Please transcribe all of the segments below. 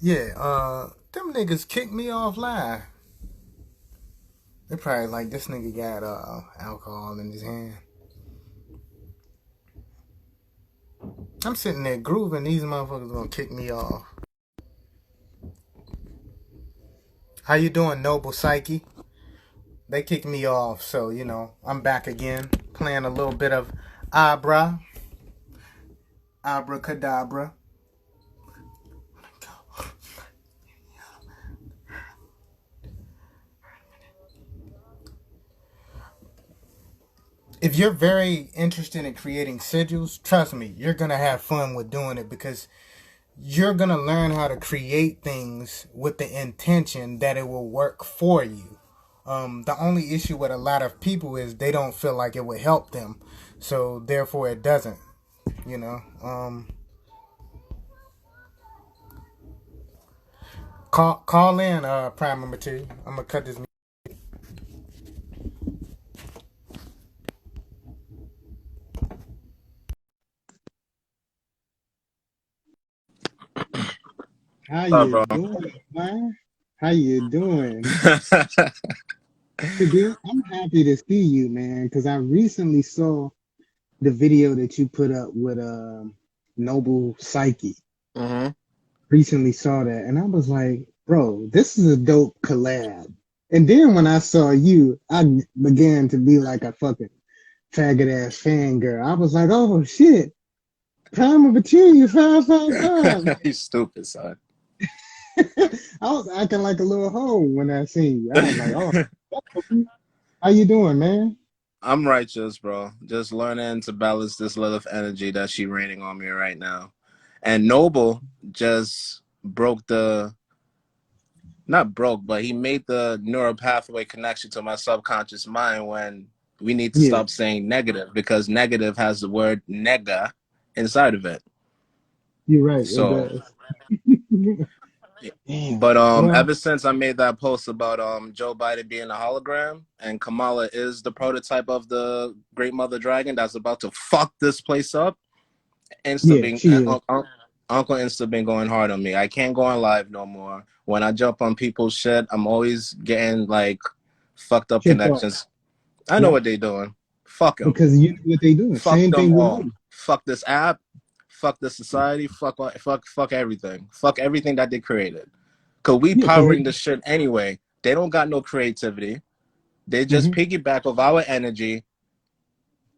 Yeah, them niggas kicked me offline. They probably like this nigga got alcohol in his hand. I'm sitting there grooving. These motherfuckers gonna kick me off. How you doing, Noble Psyche? They kicked me off, so I'm back again, playing a little bit of abracadabra. If you're very interested in creating sigils, trust me, you're gonna have fun with doing it because you're gonna learn how to create things with the intention that it will work for you. The only issue with a lot of people is they don't feel like it would help them, so therefore it doesn't. You know. Call in, Prime Number Two. I'm gonna cut this. How What's up, you bro? doing, man? How you doing? Today, I'm happy to see you, man, because I recently saw the video that you put up with Noble Psyche. hmm Recently saw that, and I was like, bro, this is a dope collab. And then when I saw you, I began to be like a fucking faggot ass fangirl. I was like, oh shit, Prime of Bacteria 555. You stupid, son. I was acting like a little hoe when I seen you. I was like, oh, how you doing, man? I'm righteous, bro. Just learning to balance this little energy that she raining on me right now. And Noble just broke the, not broke, but he made the neural pathway connection to my subconscious mind when we need to Yeah, stop saying negative because negative has the word nega inside of it. you're right. It So does. Damn. But Well, ever since I made that post about Joe Biden being a hologram and Kamala is the prototype of the Great Mother Dragon that's about to fuck this place up, Insta yeah, being she is. Uncle Insta been going hard on me. I can't go on live no more. When I jump on people's shit, I'm always getting like fucked up Kicked off. connections. I know Yep. what they doing. Fuck them. Because you know what they doing. Fuck Same them thing with all. me. Fuck this app. Fuck this society. Fuck everything. Fuck everything that they created. Cause we Yeah, because powering the shit anyway. They don't got no creativity. They just piggyback of our energy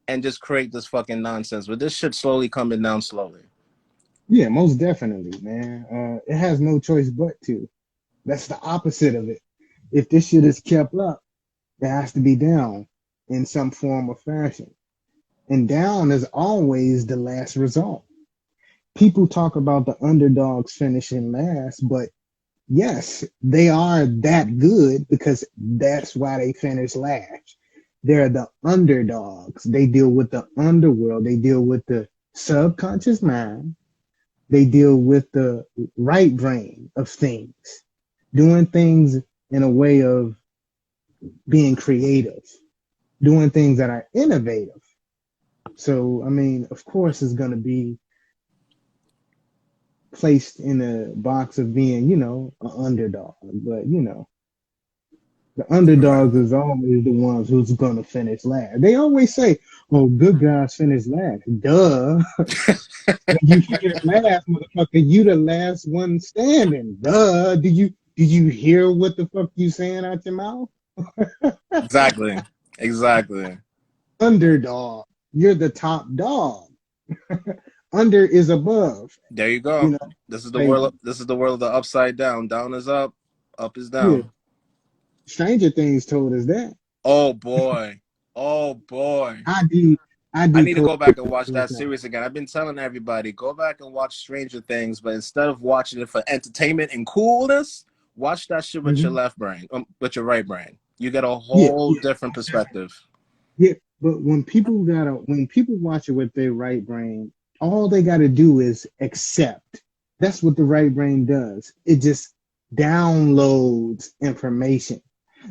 and just create this fucking nonsense. But this shit slowly coming down slowly. yeah, most definitely, man. It has no choice but to. That's the opposite of it. If this shit is kept up, it has to be down in some form or fashion. And down is always the last result. People talk about the underdogs finishing last, but yes, they are that good because that's why they finish last. They're the underdogs. They deal with the underworld. They deal with the subconscious mind. They deal with the right brain of things, doing things in a way of being creative, doing things that are innovative. So, I mean, of course, it's going to be placed in a box of being, an underdog. But, the Right. underdogs is always the ones who's going to finish last. They always say, "Oh, good guys finish last." Duh. When you finish last, motherfucker, you the last one standing. Duh. Did you hear what the fuck you saying out your mouth? Exactly. Exactly. Underdog. You're the top dog. Under is above. There you You go. know, This is the like world. This is the world of the upside down. Down is up. Up is yeah. down. Stranger Things told us that. Oh boy. Oh boy. I do. I I need to decode go back and watch that everything. series again. I've been telling everybody, go back and watch Stranger Things, but instead of watching it for entertainment and coolness, watch that shit with your Hmm. left brain, with your right brain. You get a Yeah, whole yeah, different most definitely. perspective. Yeah, but when people watch it with their right brain, all they gotta do is accept. That's what the right brain does. It just downloads information.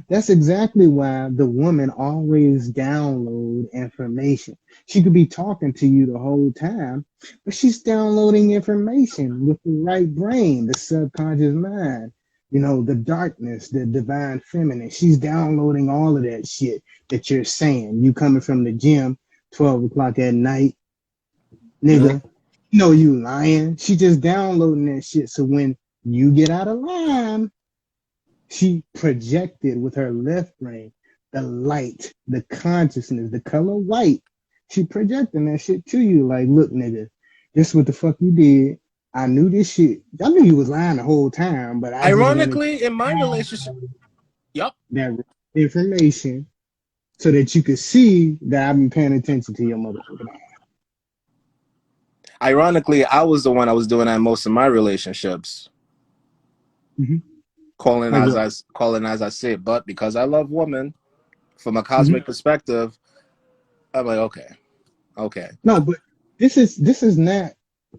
That's exactly why the woman always download information. She could be talking to you the whole time, but she's downloading information with the right brain, the subconscious mind, the darkness, the divine feminine. She's downloading all of that shit that you're saying. You coming from the gym, 12 o'clock at night, Mhm. nigga. You lying. She just downloading that shit. So when you get out of line, she projected with her left brain the light, the consciousness, the color white. She projecting that shit to you. Like, look, nigga, this what the fuck you did. I knew this shit. I knew you was lying the whole time, but I just wanted Ironically, in my relationship, yep. that information so that you could see that I've been paying attention to your motherfucking ass. Ironically, I was the one I was doing that in most of my relationships, Mm-hmm. calling Like as what? I calling as I sit. But because I love women, from a Mm-hmm. cosmic perspective, I'm like, okay, okay. No, but this is not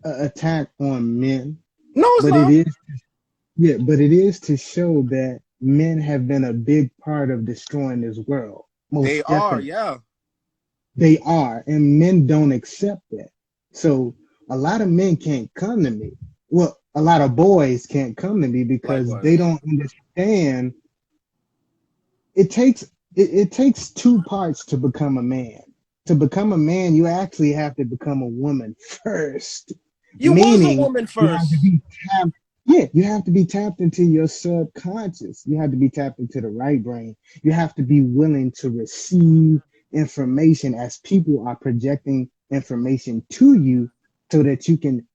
an attack on men, No, it's but it not. is. Yeah, but it is to show that men have been a big part of destroying this world. They Most are, definitely. yeah. They are, and men don't accept that. So a lot of men can't come to me. Well, a lot of boys can't come to me because they Likewise. don't understand. It takes two parts to become a man. To become a man, you actually have to become a woman first, You was a meaning woman you have to first. be tapped. Yeah, you have to be tapped into your subconscious. You have to be tapped into the right brain. You have to be willing to receive information as people are projecting information to you so that you can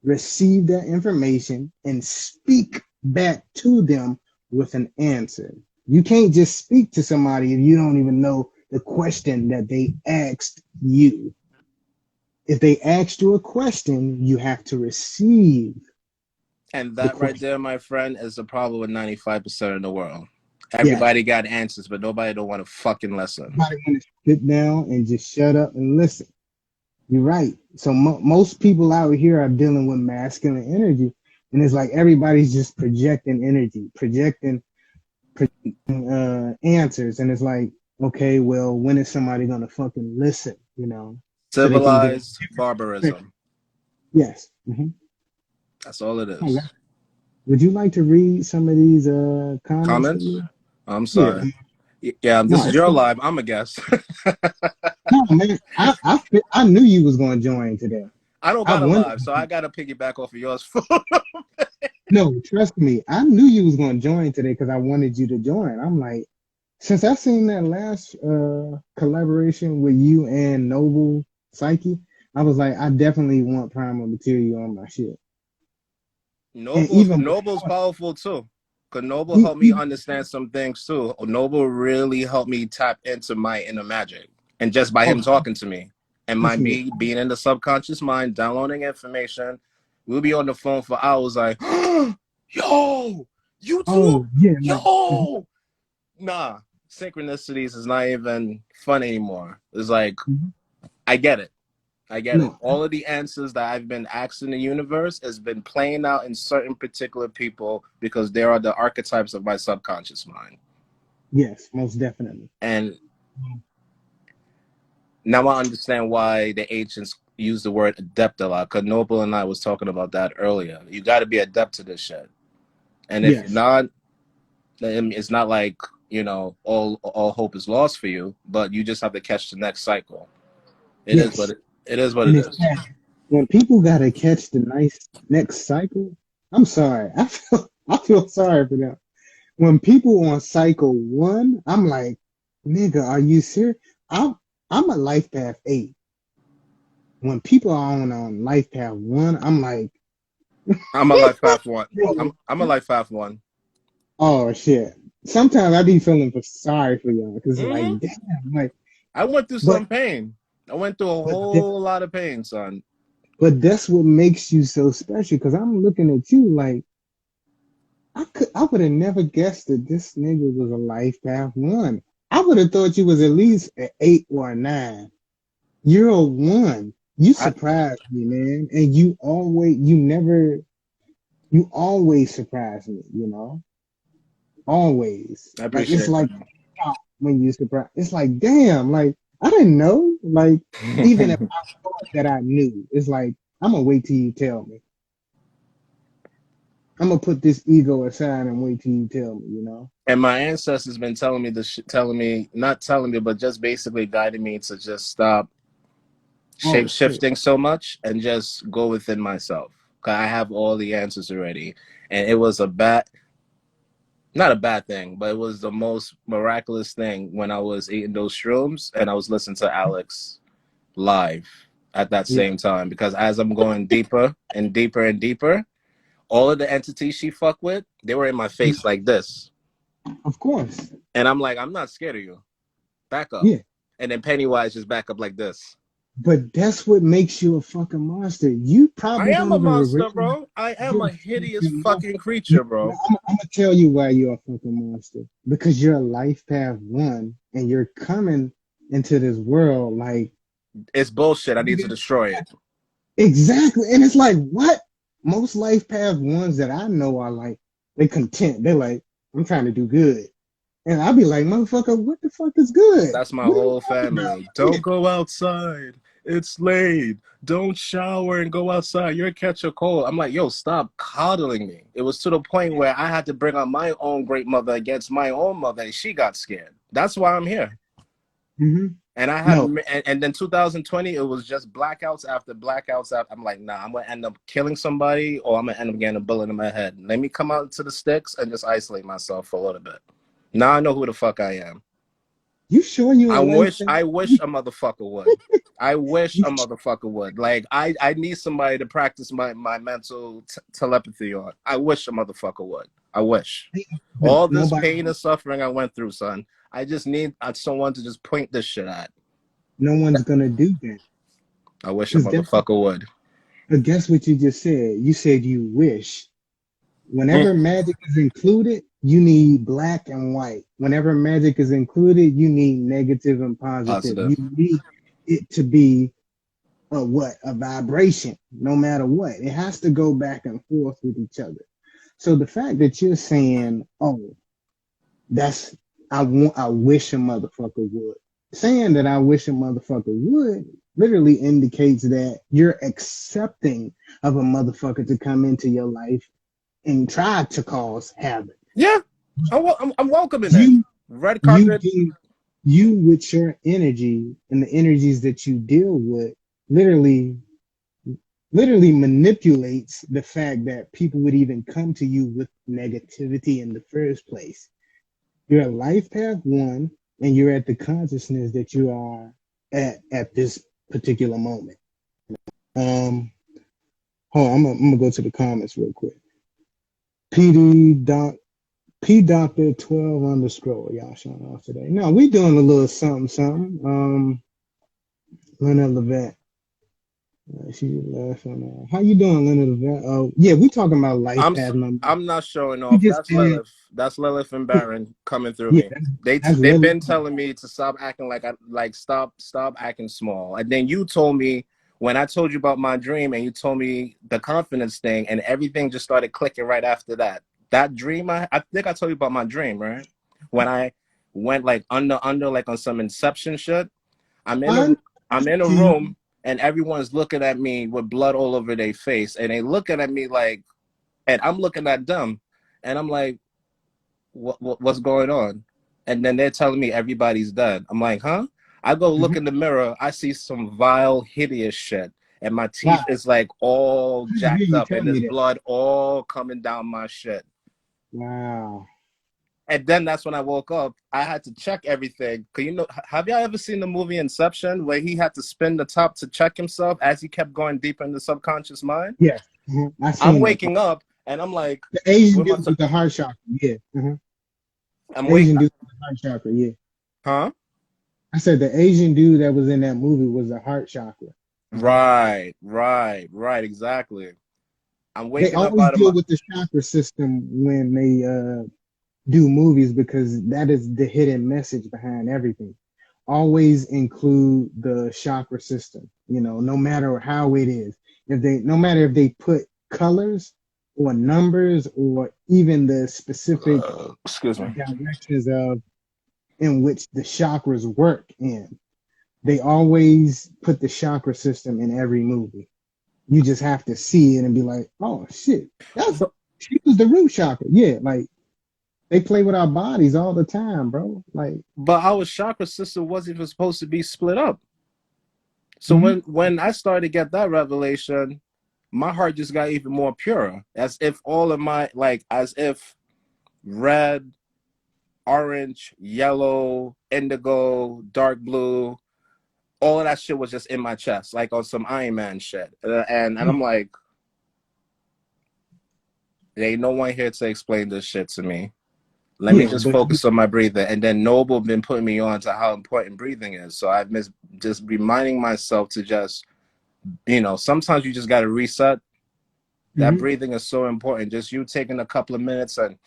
receive that information and speak back to them with an answer. You can't just speak to somebody if you don't even know the question that they asked you. If they asked you a question, you have to receive And the that right question. there, my friend, is the problem with 95% of the world. Yes. Everybody got answers, but nobody don't want to fucking listen. Somebody want to sit down and just shut up and listen. You're right. So most people out here are dealing with masculine energy, and it's like everybody's just projecting energy, projecting answers, and it's like, okay, well, when is somebody gonna fucking listen? So they can get a Civilized different perspective. barbarism. Yes. Mm-hmm. That's all it Okay. is. Would you like to read some of these comments for Comments? me? I'm Yeah. sorry. Yeah, this No, is it's your cool. live. I'm a guest. No, man. I knew you was gonna join today. I don't I got a wondered. live, so I got to piggyback off of yours. No, trust me. I knew you was gonna join today because I wanted you to join. I'm like, since I seen that last collaboration with you and Noble Psyche, I was like, I definitely want primal material on my shit. And even Noble's before, powerful too. Cause Noble e- helped me even understand some things too. Noble really helped me tap into my inner magic. And just by oh, him talking to me and my trust me. me being in the subconscious mind, downloading information, we'll be on the phone for hours like, yo, you too? Oh yeah, like Yo. Nah. Synchronicities is not even fun anymore. It's like, mhm. I get it. I get it. No, All of the answers that I've been asked in the universe has been playing out in certain particular people because they are the archetypes of my subconscious mind. yes, most definitely. And now I understand why the ancients use the word adept a lot. Because Noble and I was talking about that earlier. You got to be adept to this shit. And if you're Yes, not, then it's not like all hope is lost for you. But you just have to catch the next cycle. It is what yes, it is. What and it it's is. that when people gotta catch the nice next cycle. I'm sorry. I feel sorry for them. When people on cycle one, I'm like, nigga, are you serious? I'm I'm a life path 8. When people are on life path 1, I'm like, I'm a life path one. bro, I'm a life path one. oh shit. Sometimes I be feeling sorry for y'all because it's Mm-hmm. like, damn, like, I went through but some pain. I went through a but whole lot of pain, son. but that's what makes you so special. Because I'm looking at you like I would have never guessed that this nigga was a life path 1. I would have thought you was at least an 8 or a 9. You're a 1. You I surprised me, man. And you always surprise me. always. I Like it's appreciate like when you surprise, it's like damn, like I didn't know. Like even if that. I thought that I knew, it's like I'm gonna wait till you tell me. I'm gonna put this ego aside and wait till you tell me. You know? And my ancestors been telling me this, telling me, not telling me, but just basically guiding me to just stop shape Oh shit. shifting so much and just go within myself. Cause I have all the answers already, and it was not a bad thing, but it was the most miraculous thing when I was eating those shrooms and I was listening to Alex live at that Yeah. same time. Because as I'm going deeper and deeper and deeper, all of the entities she fucked with, they were in my face like this. Of course. And I'm like, I'm not scared of you. Back up. Yeah. And then Pennywise just back up like this. But that's what makes you a fucking monster. You I probably am don't a even monster, realize bro. I am you're a a hideous fucking monster. fucking creature, bro. I'm gonna tell you why you're a fucking monster. Because you're a life path one, and you're coming into this world like It's bullshit. I need to destroy it. exactly. And it's like what most life path ones that I know are like they content. They're like, I'm trying to do good. And I'll be like, motherfucker, what the fuck is good? That's my What are you whole talking about? family. Yeah. Don't go outside. It's late. Don't shower and go outside. You'll catch a cold. I'm like, yo, stop coddling me. It was to the point where I had to bring on my own great mother against my own mother, and she got scared. That's why I'm here. Mm-hmm. And I had, No, and then 2020, it was just blackouts after blackouts. After, I'm like, nah, I'm gonna end up killing somebody, or I'm gonna end up getting a bullet in my head. Let me come out to the sticks and just isolate myself for a little bit. Now I know who the fuck I am. you sure you I in life wish, path? I wish a motherfucker would. I wish You, a motherfucker would. Like, I need somebody to practice my mental telepathy on. I wish a motherfucker would. I wish. but All this nobody, pain and suffering I went through, son. I just need someone to just point this shit at. no one's gonna do that. I wish a Because motherfucker would. but guess what you just said? You said you wish. Mm, Whenever magic is included, you need black and white. Whenever magic is included, you need negative and positive. positive. You need it to be a what? A vibration, no matter what. It has to go back and forth with each other. So the fact that you're saying, oh, that's I wish a motherfucker would. Saying that I wish a motherfucker would literally indicates that you're accepting of a motherfucker to come into your life and try to cause havoc. Yeah, I'm welcoming it. You Red you carpet. do you with your energy and the energies that you deal with literally literally manipulates the fact that people would even come to you with negativity in the first place. You're a life path one, and you're at the consciousness that you are at this particular moment. Um, hold on, I'm gonna go to the comments real quick. PD doc P Doctor 12 underscore y'all showing off today. No, we doing a little something something. Leonard Levette. She laughing. How you doing, Leonard Levette? Oh yeah, we talking about life I'm path number. I'm not showing We off. just That's had Lilith. That's Lilith and Baron coming through yeah, me. that's They've Lily. been telling me to stop acting like stop acting small. And then you told me when I told you about my dream, and you told me the confidence thing, and everything just started clicking right after that. That dream, I think I told you about my dream, right? When I went like under like on some Inception shit. I'm in a I I'm in a see. room, and everyone's looking at me with blood all over their face, and they looking at me like, and I'm looking at them, and I'm like, what's going on? And then they're telling me everybody's dead. I'm like, huh? I go look Mhm. in the mirror, I see some vile, hideous shit, and my Wow, teeth is like all I didn't hear jacked you up, tell and me there's that. blood all coming down my shit. Wow. And then that's when I woke up. I had to check everything. Cause have y'all ever seen the movie Inception where he had to spin the top to check himself as he kept going deeper in the subconscious mind? Yes, I I'm seen that part. waking up and I'm like, The Asian with my dude with the heart chakra. Yeah. I'm wake, Asian dude with the heart chakra. Yeah. huh? I said the Asian dude that was in that movie was the heart chakra. Right, exactly. I'm They waking up always out of deal my. with the chakra system when they do movies because that is the hidden message behind everything. Always include the chakra system. You know, no matter how it is. If they, no matter if they put colors or numbers or even the specific Excuse me. directions of in which the chakras work in. They always put the chakra system in every movie. You just have to see it and be like, oh shit, that's But, she was the root chakra. Yeah, like they play with our bodies all the time, bro. Like, but our chakra system wasn't even supposed to be split up. So mhm. when I started to get that revelation, my heart just got even more pure. As if all of my as if red, orange, yellow, indigo, dark blue, all of that shit was just in my chest, like on some Iron Man shit. And I'm like, there ain't no one here to explain this shit to me. Let me Yeah, just but focus on my breathing. And then Noble been putting me on to how important breathing is. So I've been just reminding myself to just, sometimes you just got to reset. That mhm, breathing is so important. Just you taking a couple of minutes and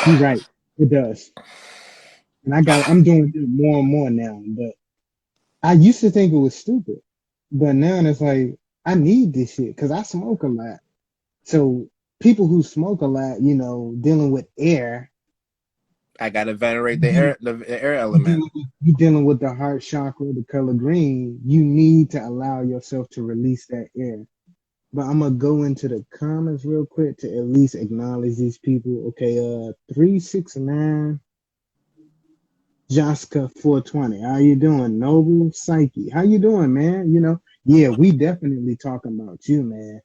you're right. It does. And I'm doing it more and more now. But I used to think it was stupid. But now it's like, I need this shit because I smoke a lot. So people who smoke a lot, dealing with air, I gotta venerate the you air, the air you element. dealing with, you dealing with the heart chakra, the color green, you need to allow yourself to release that air. But I'm gonna go into the comments real quick to at least acknowledge these people. Okay, 369 Jaska 420. How you doing? Noble Psyche. How you doing, man? Yeah, we definitely talking about you, man.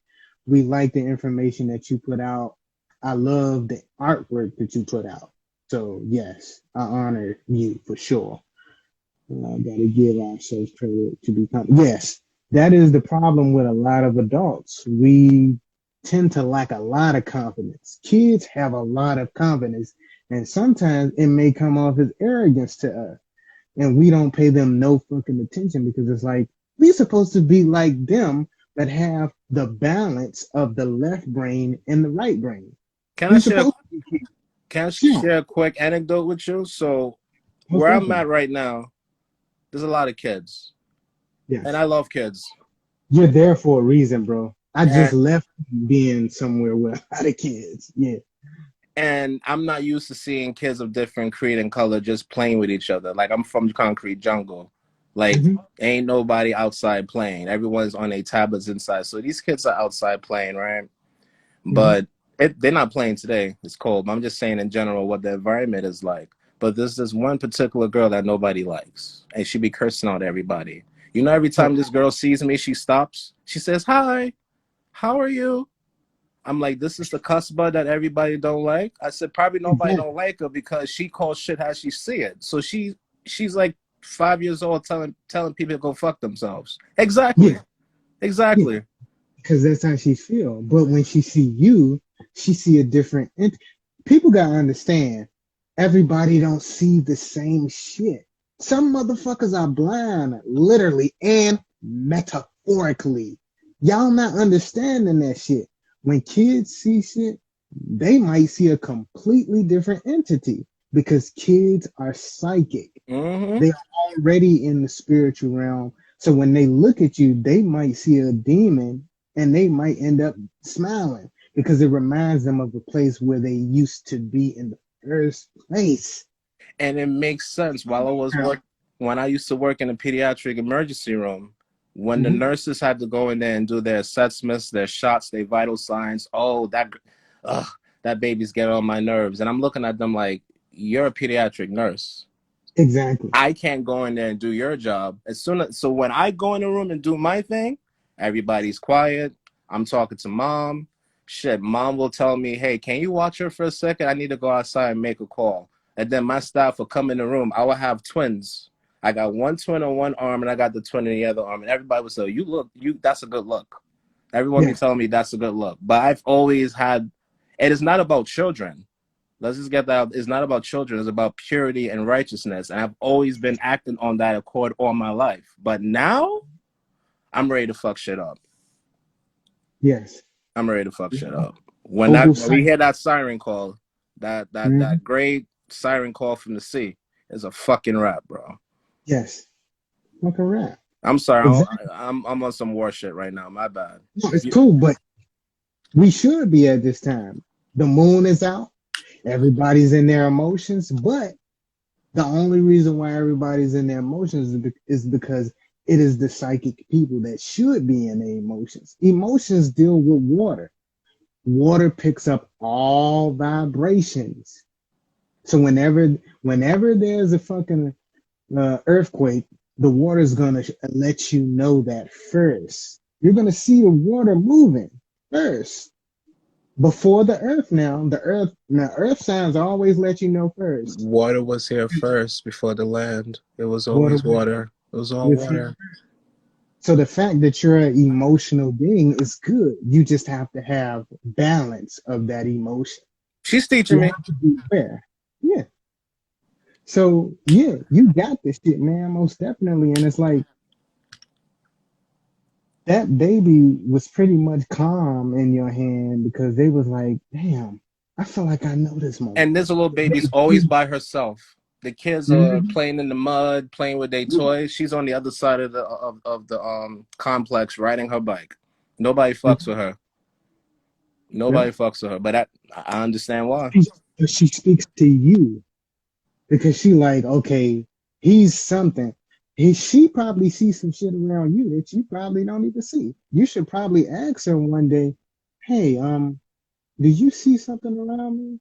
We like the information that you put out. I love the artwork that you put out. So yes, I honor you for sure. Gotta give ourselves credit to become. Yes, that is the problem with a lot of adults. We tend to lack a lot of confidence. Kids have a lot of confidence, and sometimes it may come off as arrogance to us, and we don't pay them no fucking attention because it's like we're supposed to be like them that have the balance of the left brain and the right brain. Can I We're share? supposed to be. Can I Sure. share a quick anecdote with you? So Most where I'm definitely. at right now, there's a lot of kids, and Yes. I love kids. You're there for a reason, bro. I just And left being somewhere with a lot of kids. Yeah. and I'm not used to seeing kids of different creed and color just playing with each other. Like I'm from concrete jungle. Like Hmm. ain't nobody outside playing. Everyone's on their tablets inside. So these kids are outside playing, right? Hmm. But they're not playing today. It's cold. But I'm just saying in general what the environment is like. But there's this one particular girl that nobody likes, and she be cursing out everybody. Every Oh, time this girl sees me, she stops. She says, "Hi, how are you?" I'm like, "This is the cuspa that everybody don't like." I said, "Probably nobody exactly. don't like her because she calls shit how she see it." So she's like 5 years old telling people to go fuck themselves. Yeah. Exactly, Yeah. exactly. Because that's how she feel. But when she see you, she see a different. People gotta understand. Everybody don't see the same shit. Some motherfuckers are blind, literally and metaphorically. Y'all not understanding that shit. When kids see shit, they might see a completely different entity because kids are psychic. Mm-hmm. They are already in the spiritual realm. So when they look at you, they might see a demon and they might end up smiling because it reminds them of a place where they used to be in the first place. And it makes sense. When I used to work in a pediatric emergency room, when the Mhm. nurses had to go in there and do their assessments, their shots, their vital signs, ugh, that baby's getting on my nerves. And I'm looking at them like, you're a pediatric nurse. Exactly. I can't go in there and do your job. So when I go in the room and do my thing, everybody's quiet. I'm talking to mom. Shit, mom will tell me, "Hey, can you watch her for a second? I need to go outside and make a call." And then my staff will come in the room. I will have twins. I got one twin on one arm and I got the twin in the other arm. And everybody will say, that's a good look. Everyone be Yeah. telling me that's a good look. But I've always had, it is not about children. Let's just get that out. It's not about children. It's about purity and righteousness. And I've always been acting on that accord all my life. But now I'm ready to fuck shit up. Yes. I'm ready to fuck shit up. When Noble we sight. hear that siren call, that Mhm. great siren call from the sea is a fucking rap, bro. Yes. Like a rat. I'm sorry. Exactly. I'm on some war shit right now. My bad. No, If it's you cool, but We should be at this time. The moon is out. Everybody's in their emotions, but the only reason why everybody's in their emotions is because it is the psychic people that should be in their emotions. Emotions deal with water. Water picks up all vibrations. So whenever there's a fucking earthquake, the water's gonna let you know that first. You're gonna see the water moving first before the earth. Now, earth signs always let you know first. Water was here first before the land. It was Water always water. It was all with you. water. So the fact that you're an emotional being is good. You just have to have balance of that emotion. She's teaching You me. have to be aware. Yeah. So yeah, you got this shit, man, most definitely. And it's like that baby was pretty much calm in your hand because they was like, damn, I feel like I know this And this motherfucker. little baby's always by herself. The kids are Mhm. playing in the mud, playing with their toys. She's on the other side of the complex riding her bike. Nobody fucks with her. Yeah. Nobody fucks with her. But I understand why. She speaks to you because she like, okay, he's something. She probably sees some shit around you that you probably don't even see. You should probably ask her one day, hey, do you see something around me?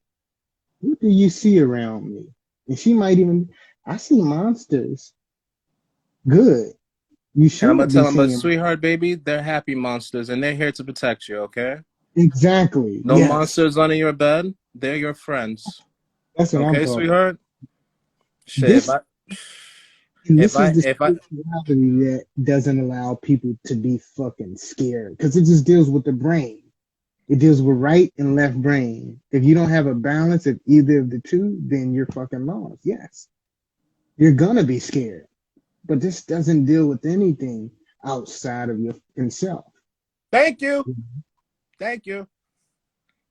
What do you see around me? And she might even, I see monsters. Good. You And I'm gonna should be tell them, but seeing sweetheart, baby, they're happy monsters and they're here to protect you, okay? exactly. No Yes. monsters under your bed. They're your friends. That's what I'm Okay, talking about. sweetheart? Shit, This and if this is I the if I spirituality that doesn't allow people to be fucking scared because it just deals with the brain. It deals with right and left brain. If you don't have a balance of either of the two, then you're fucking lost. Yes, you're gonna be scared, but this doesn't deal with anything outside of your self. thank you. Thank you. Thank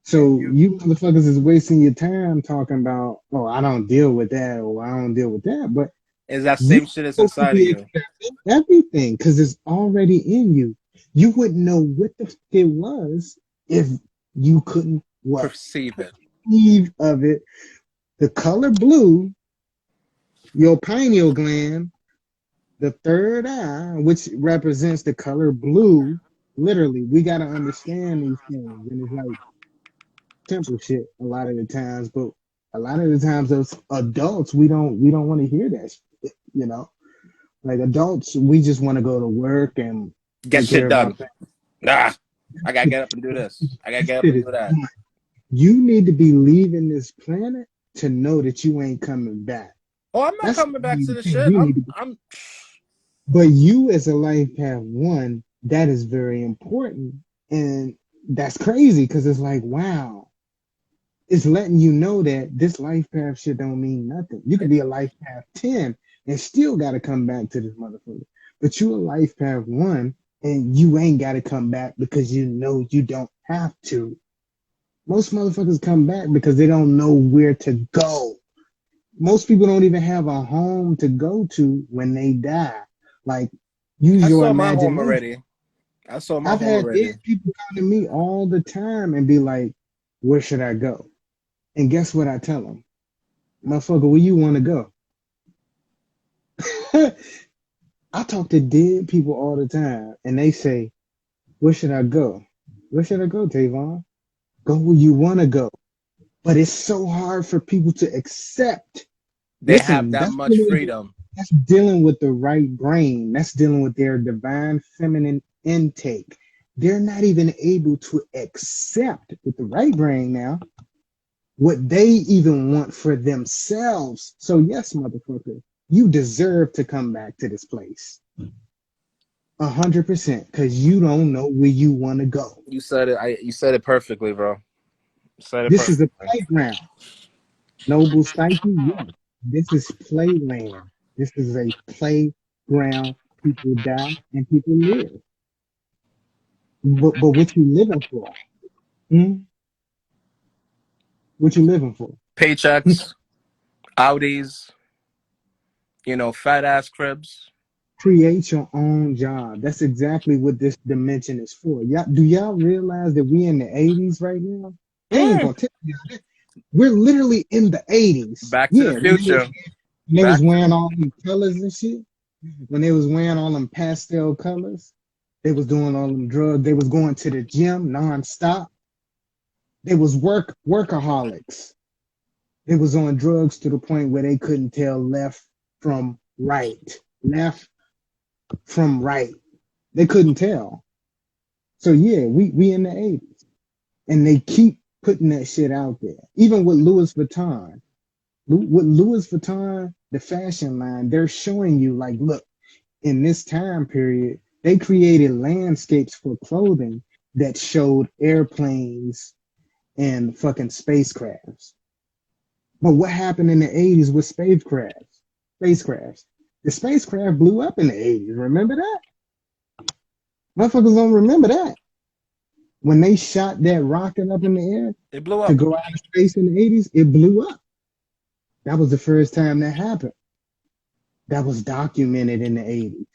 So you. you motherfuckers is wasting your time talking about, oh, I don't deal with that or I don't deal with that, but Is that you same shit is supposed to inside of be you. accepting everything because it's already in you. You wouldn't know what the fuck it was if you couldn't what Perceive it. perceive of it. The color blue, your pineal gland, the third eye, which represents the color blue. Literally, we got to understand these things, and it's like simple shit a lot of the times, but a lot of the times as adults we don't want to hear that shit, you know. Like adults, we just want to go to work and Get take care shit of our done. Ah, I gotta get up and do family. this. I gotta get up Shit and is do that. done. You need to be leaving this planet to know that you ain't coming back. Oh, I'm not That's coming the back to only the thing shit. you need to be. I'm But you, as a life path one, that is very important, and that's crazy because it's like, wow, it's letting you know that this life path shit don't mean nothing. You could be a life path 10 and still got to come back to this motherfucker. But you a life path one and you ain't got to come back because you know you don't have to. Most motherfuckers come back because they don't know where to go. Most people don't even have a home to go to when they die. Like, use I your saw my home imagination. already. I saw my I've home had already. dead people come to me all the time and be like, where should I go? And guess what I tell them? Motherfucker, where you want to go? I talk to dead people all the time, and they say, "Where should I go? Where should I go, Tavon? Go where you want to go." But it's so hard for people to accept. They have Listen, that much freedom. that's dealing with the right brain. That's dealing with their divine feminine intake. They're not even able to accept with the right brain now what they even want for themselves. So yes, motherfucker, you deserve to come back to this place. 100%, because you don't know where you want to go. You said it. You said it perfectly, bro. You said it This is a perfectly. playground. Noble Psyche, yes. This is playland. This is a playground. People die and people live. But what you living for? Hmm? What you living for? Paychecks, Audis, fat ass cribs. Create your own job. That's exactly what this dimension is for. Do y'all realize that we in the 80s right now? They ain't Mm. gonna tell you that. We're literally in the 80s. Back to the Yeah, future. when they was Back to wearing all them colors and shit, when they was wearing all them pastel colors, they was doing all them drugs, they was going to the gym nonstop. They was workaholics. They was on drugs to the point where they couldn't tell left from right. Left from right. They couldn't tell. So yeah, we in the 80s. And they keep putting that shit out there. Even with Louis Vuitton. With Louis Vuitton, the fashion line, they're showing you like, look, in this time period, they created landscapes for clothing that showed airplanes and fucking spacecrafts. But what happened in the 80s with spacecrafts? Spacecrafts. The spacecraft blew up in the 80s. Remember that? Motherfuckers don't remember that. When they shot that rocket up in the air it blew to up. go out of space in the 80s, it blew up. That was the first time that happened. That was documented in the 80s.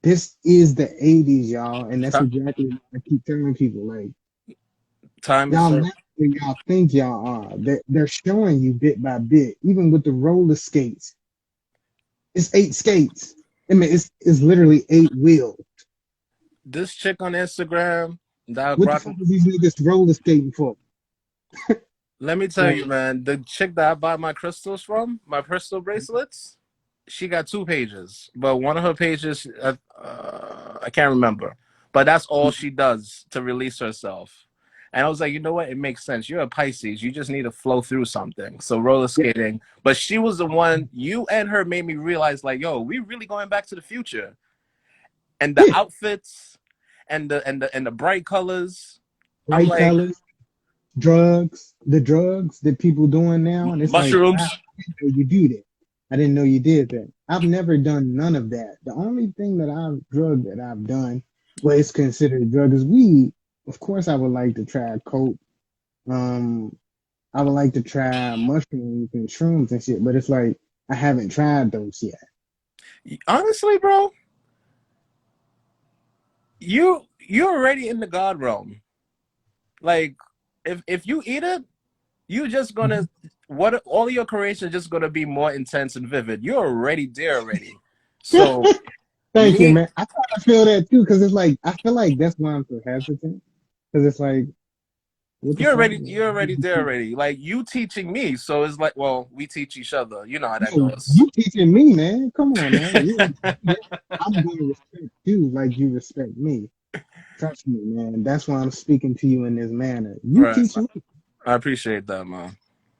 This is the 80s, y'all. And that's exactly what I keep telling people. Like, Time is y'all so. not where y'all think y'all are. They're showing you bit by bit, even with the roller skates. It's 8 skates. I mean, it's literally 8 wheels. This chick on Instagram that What the rock. fuck is these niggas roller skating for? Let me tell Like, you, man. The chick that I bought my crystals from, my crystal bracelets, she got 2 pages, but one of her pages, I can't remember. But that's all she does to release herself. And I was like, you know what? It makes sense. You're a Pisces. You just need to flow through something. So roller yeah, skating. But she was the one. You and her made me realize, like, yo, we really going back to the future. And the yeah, outfits, and the bright colors. I'm bright like colors, drugs, the drugs that people doing now. And it's like, wow, mushrooms. I didn't know you do that. I didn't know you did that. I've never done none of that. The only thing that I've done, well, it's considered a drug is weed. Of course, I would like to try coke. Um, I would like to try mushrooms and shrooms and shit, but it's like I haven't tried those yet. Honestly, bro, you're already in the God realm. Like, if you eat it, you just gonna what all your creation is just gonna be more intense and vivid. You're already there already. So Thank you, me, man. I kind of feel that too, because it's like I feel like that's why I'm so hesitant. Because it's like, what the fuck? you're already there already. Like you teaching me, so it's like, well, we teach each other. You know how that No, goes. you teaching me, man. Come on, man. I'm gonna respect you like you respect me. Trust me, man. That's why I'm speaking to you in this manner. You Right. teach me. I appreciate that, man.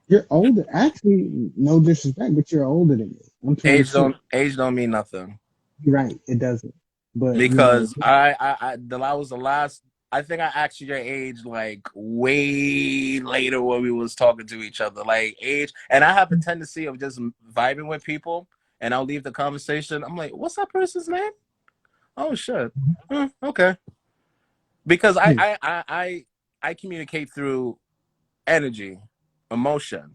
You're older. Actually, no disrespect, but you're older than me. I'm Age 26. don't mean nothing. You're right. It doesn't. But you know, Because I was the last. I think I asked you your age like way later when we was talking to each other, like age. And I have a tendency of just vibing with people, and I'll leave the conversation. I'm like, "What's that person's name?" Oh shit. Okay. Because yeah, I communicate through energy, emotion.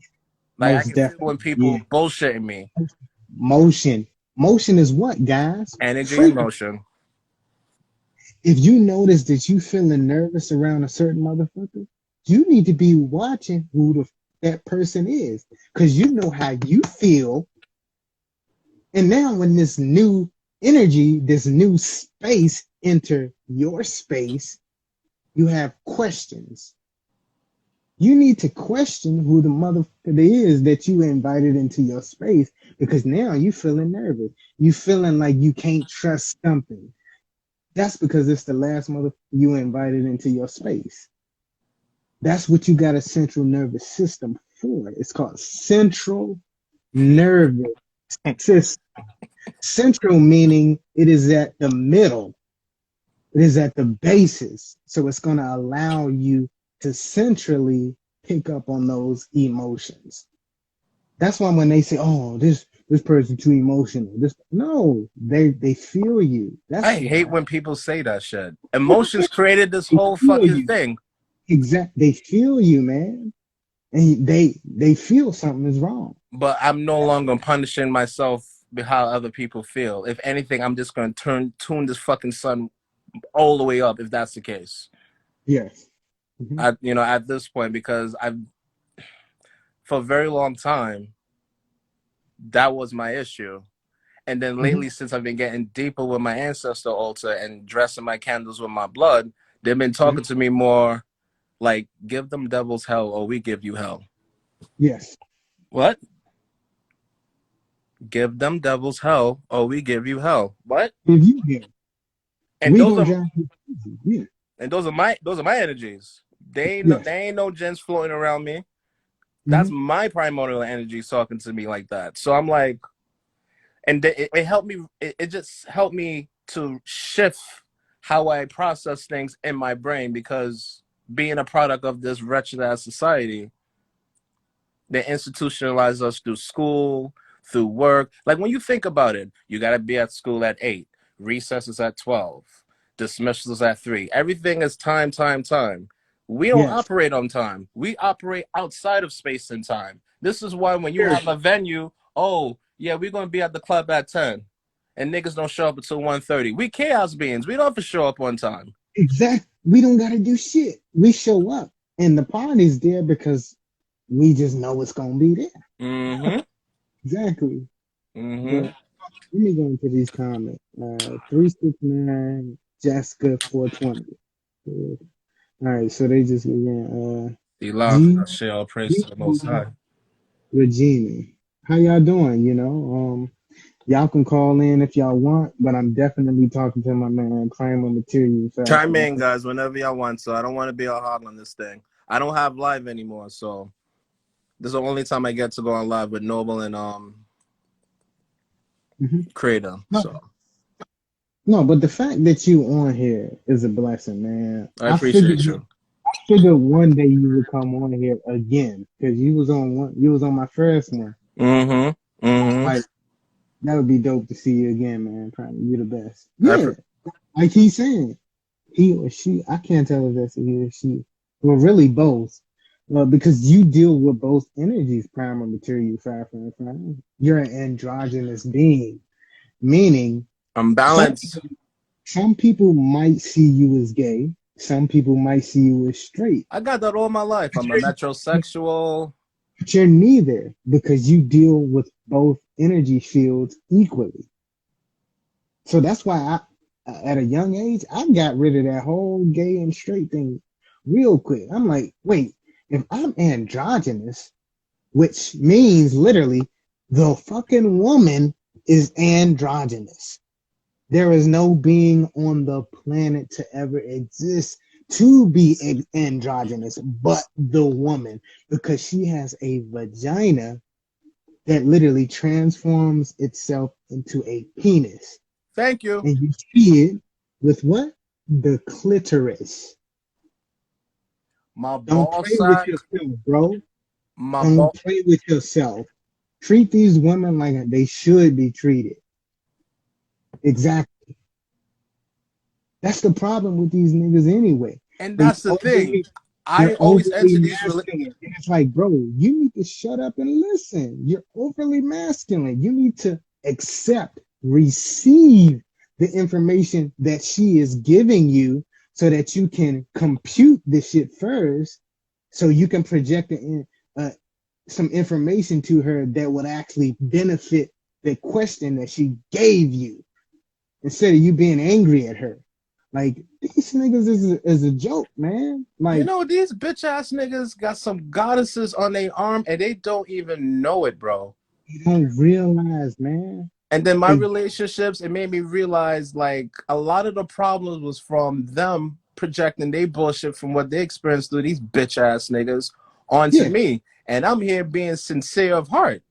Like I most can feel definitely. when Yeah. people bullshitting me. Motion. Motion is what, guys? Energy and Frequency. motion. If you notice that you feeling nervous around a certain motherfucker, you need to be watching who that person is, because you know how you feel. And now when this new energy, this new space enter your space, you have questions. You need to question who the motherfucker is that you invited into your space, because now you feeling nervous. You feeling like you can't trust something. That's because it's the last motherfucker you invited into your space. That's what you got a central nervous system for. It's called central nervous system. Central meaning it is at the middle. It is at the basis. So it's going to allow you to centrally pick up on those emotions. That's why when they say, "Oh, this person's too emotional," no, they feel you. I That's hate why. when people say that shit. Emotions created this They whole feel fucking you. thing. They feel you, man, and they feel something is wrong. But I'm no longer punishing myself how other people feel. If anything, I'm just gonna tune this fucking sun all the way up if that's the case. Yes. Mm-hmm. At this point, because I've for a very long time that was my issue. And then Mm-hmm. lately, since I've been getting deeper with my ancestor altar and dressing my candles with my blood, they've been talking to me more like, give them devils hell or we give you hell. Yes. What? Give them devils hell or we give you hell. What? If you here, And we those gonna are drive you crazy. Yeah. those are my energies. Yes. They ain't no gens floating around me. Mm-hmm. That's my primordial energy talking to me like that. So I'm like, and it helped me. It just helped me to shift how I process things in my brain, because being a product of this wretched ass society, they institutionalize us through school, through work. Like, when you think about it, you got to be at school at 8, recess is at 12, dismissals at 3. Everything is time, time, time. We don't Yes. operate on time. We operate outside of space and time. This is why when you Sure. have a venue, oh, yeah, we're going to be at the club at 10, and niggas don't show up until 1:30. We chaos beings. We don't have to show up on time. Exactly. We don't gotta do shit. We show up, and the party's there because we just know it's gonna be there. Mm-hmm. Exactly. Mm-hmm. But let me go into these comments. 369 Jessica 420. All right, so they just again Elon, G shit, all praise to the Most G High. Regina. How y'all doing? Y'all can call in if y'all want, but I'm definitely talking to my man Primal Material Chime Fashion. in, guys, whenever y'all want. So I don't want to be a hog on this thing. I don't have live anymore, so this is the only time I get to go on live with Noble and Mm-hmm. Creator. No, So no, but the fact that you on here is a blessing, man. I appreciate you. I figured one day you would come on here again because you was on my first one. Mm-hmm. Mm-hmm. Like that would be dope to see you again, man. Probably you're the best. I Yeah, like he's saying, he or she. I can't tell if that's a he or she. Well, really both. Because you deal with both energies, primal material, fire, fire, fire. You're an androgynous being, meaning I'm some balanced. some people might see you as gay. Some people might see you as straight. I got that all my life. I'm a metrosexual. But you're neither because you deal with both energy fields equally. So that's why at a young age, I got rid of that whole gay and straight thing real quick. I'm like, wait, if I'm androgynous, which means literally the fucking woman is androgynous. There is no being on the planet to ever exist to be androgynous but the woman, because she has a vagina that literally transforms itself into a penis. Thank you. And you see it with what? The clitoris. My Don't ball play with sack. yourself, bro. My Don't ball. play with yourself. Treat these women like they should be treated. Exactly. That's the problem with these niggas anyway. And They that's the thing. overly, I they're always enter overly these. masculine. And it's like, bro, you need to shut up and listen. You're overly masculine. You need to accept, receive the information that she is giving you so that you can compute this shit first so you can project some information to her that would actually benefit the question that she gave you instead of you being angry at her. Like these niggas is a joke, man. You Like know, these bitch ass niggas got some goddesses on their arm and they don't even know it, bro. you don't realize, man. And then my They relationships, it made me realize like a lot of the problems was from them projecting their bullshit from what they experienced through these bitch ass niggas onto yeah, me. And I'm here being sincere of heart.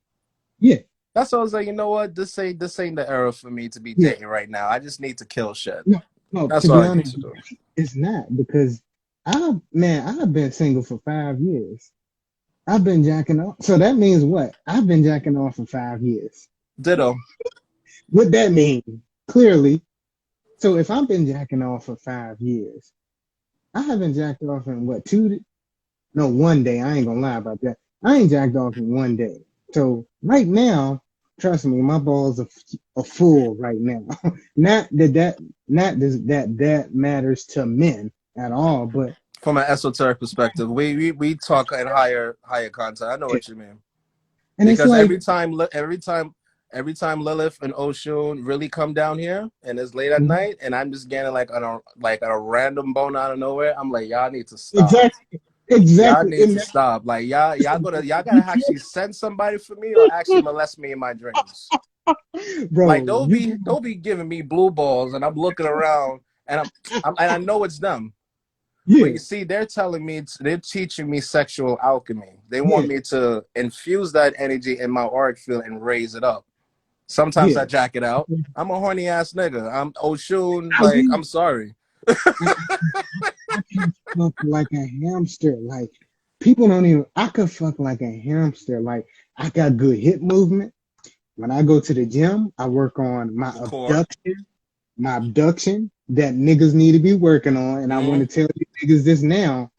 yeah, That's why I was like, you know what? This ain't the era for me to be yeah. dating right now. I just need to kill shit. No, no, That's to all be I need honest, to do. it's not because I've been single for 5 years. I've been jacking off. So that means what? I've been jacking off for 5 years. Ditto. What that mean? Clearly. So if I've been jacking off for 5 years, I haven't jacked off in what, no, one day. I ain't gonna lie about that. I ain't jacked off in one day. So right now, Trust me, my balls are full right now. Not that that not that matters to men at all, but From an esoteric perspective, we talk in higher content. I know yeah. what you mean. And it's Because like every time Lilith and Oshun really come down here and it's late at mhm, night and I'm just getting like a random bone out of nowhere, I'm like, y'all need to stop. exactly, Y'all exactly. need And to that, stop. Like y'all gotta you actually send somebody for me or actually molest me in my dreams. can't, Like bro. You can, don't be giving me blue balls and I'm looking around and and I know it's them. But yeah, you see, they're telling me, they're teaching me sexual alchemy. They want yeah, me to infuse that energy in my auric field and raise it up. Sometimes I yeah. jack it out. I'm a horny ass nigga. I'm Oshun. I Like, will. I'm sorry. I can fuck like a hamster. Like people don't even. I could fuck like a hamster. Like I got good hip movement. When I go to the gym, I work on The core. my abduction that niggas need to be working on. And I want to Mm. tell you niggas this now.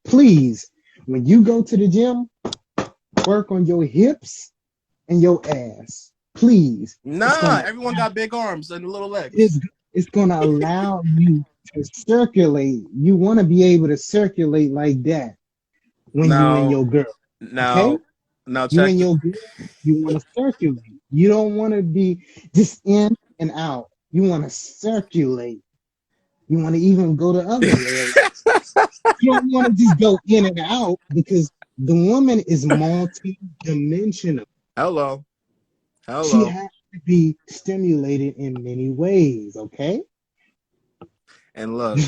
Please, when you go to the gym, work on your hips and your ass. Please. Nah, everyone got big arms and little legs. It's, it's gonna allow you to circulate. You want to be able to circulate like that when you and Now, your girl. Okay? now, now, You check. and your girl, you want to circulate. You don't want to be just in and out. You want to circulate. You want to even go the other way around. You don't want to just go in and out because the woman is multi-dimensional. Hello, She hello. has to be stimulated in many ways, okay? And look,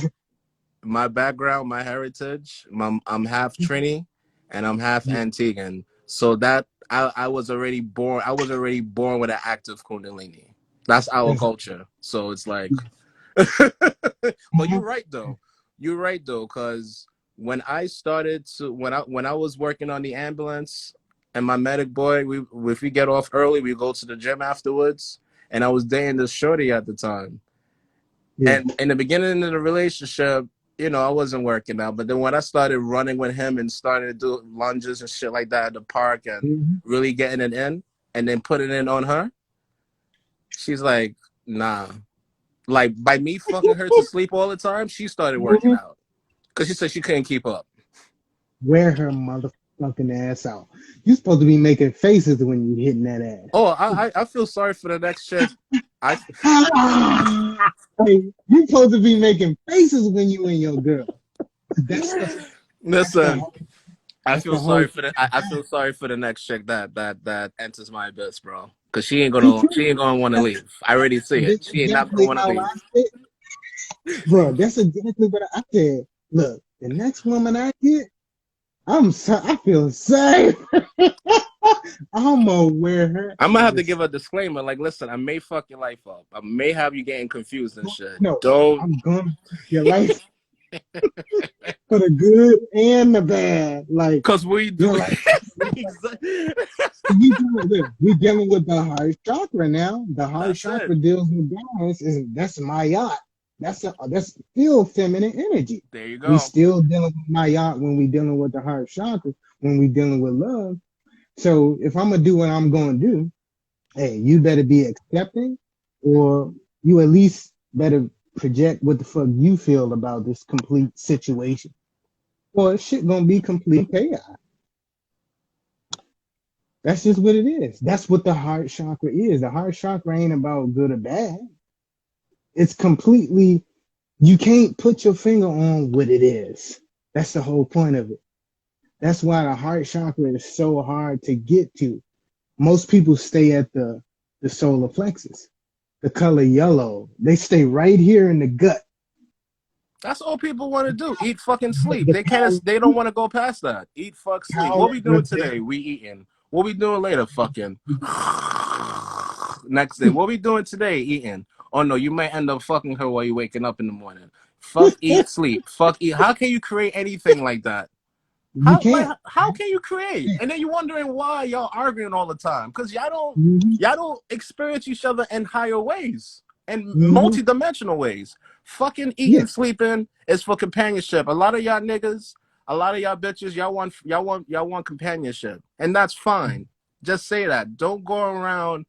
my background, my heritage, I'm half Trini and I'm half Yeah, Antiguan. So that I was already born. I was already born with an active Kundalini. That's our that's culture. So it's like, but uh-huh. you're right though. You're right though, because when I started to when I was working on the ambulance and my medic boy, we if we get off early, we go to the gym afterwards. And I was dating this shorty at the time. Yeah. And in the beginning of the relationship, you know, I wasn't working out. But then when I started running with him and started to do lunges and shit like that at the park and Mhm. really getting it in and then putting it on her, she's like, nah. Like by me fucking her to sleep all the time, she started working Mhm. out because she said she couldn't keep up. Wear her motherfucking ass out. You supposed to be making faces when you hitting that Oh, ass. I feel sorry for the next chick. I Hey, you supposed to be making faces when you and your girl. That's the that's the listen. whole that's the whole I feel sorry for the next chick that enters my abyss, bro. Cause me too. she ain't gonna want to That's, leave. I already see it. that's She ain't not gonna exactly want to how leave. I feel. Bro, that's exactly what I said. Look, the next woman I get, I feel safe. I'm gonna wear her I'm gonna have to ass. give a disclaimer. Like, listen, I may fuck your life up. I may have you getting confused and shit. No, Don't. I'm gonna fuck your life for the good and the bad. Like Cause we you're do. like we dealing with the heart chakra now. The heart That's it. chakra deals with balance. Is that's my yacht. That's still feminine energy. There you We go. still dealing with my yacht when we dealing with the heart chakra. When we dealing with love. So if I'm gonna do what I'm gonna do, hey, you better be accepting, or you at least better project what the fuck you feel about this complete situation. Well, shit gonna be complete chaos. That's just what it is. That's what the heart chakra is. The heart chakra ain't about good or bad. It's completely, you can't put your finger on what it is. That's the whole point of it. That's why the heart chakra is so hard to get to. Most people stay at the solar plexus, the color yellow. They stay right here in the gut. That's all people want to do. Eat, fucking, But sleep. the They can't. power, They don't want to go past that. Eat, fuck, sleep. power What we doing of today? We eating. What we doing later? Fucking. Next day. What we doing today? Eating. Oh no, you might end up fucking her while you waking up in the morning. Fuck, eat, sleep. Fuck, eat. How can you create anything like that? you can't. How can you create? And then you're wondering why y'all arguing all the time because Mm-hmm, y'all don't experience each other in higher ways and mm-hmm. multi-dimensional ways. Fucking Yeah, eating, sleeping is for companionship. A lot of y'all niggas, a lot of y'all bitches, y'all want companionship, and that's fine. Just say that. Don't go around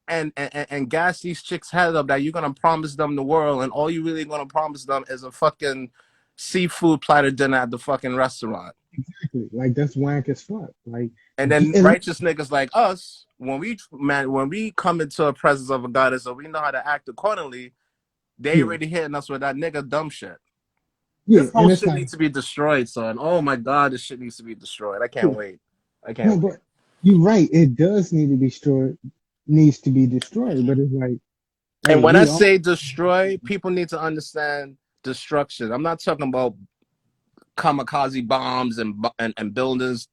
and gas these chicks' head up that you're gonna promise them the world, and all you really gonna promise them is a fucking seafood platter dinner at the fucking restaurant. Exactly. Like that's whack as fuck. Like, And then and righteous niggas like us, when we come into a presence of a goddess, so we know how to act accordingly, they yeah, already hitting us with that nigga dumb shit. yeah, This whole and it's shit like, needs to be destroyed, son. Oh my god, this shit needs to be destroyed. I yeah, can't wait. I no, can't wait. but you're right. It does need to be destroyed. Needs to be destroyed. But it's like, And hey, when I we all. say destroy, people need to understand destruction. I'm not talking about kamikaze bombs and buildings,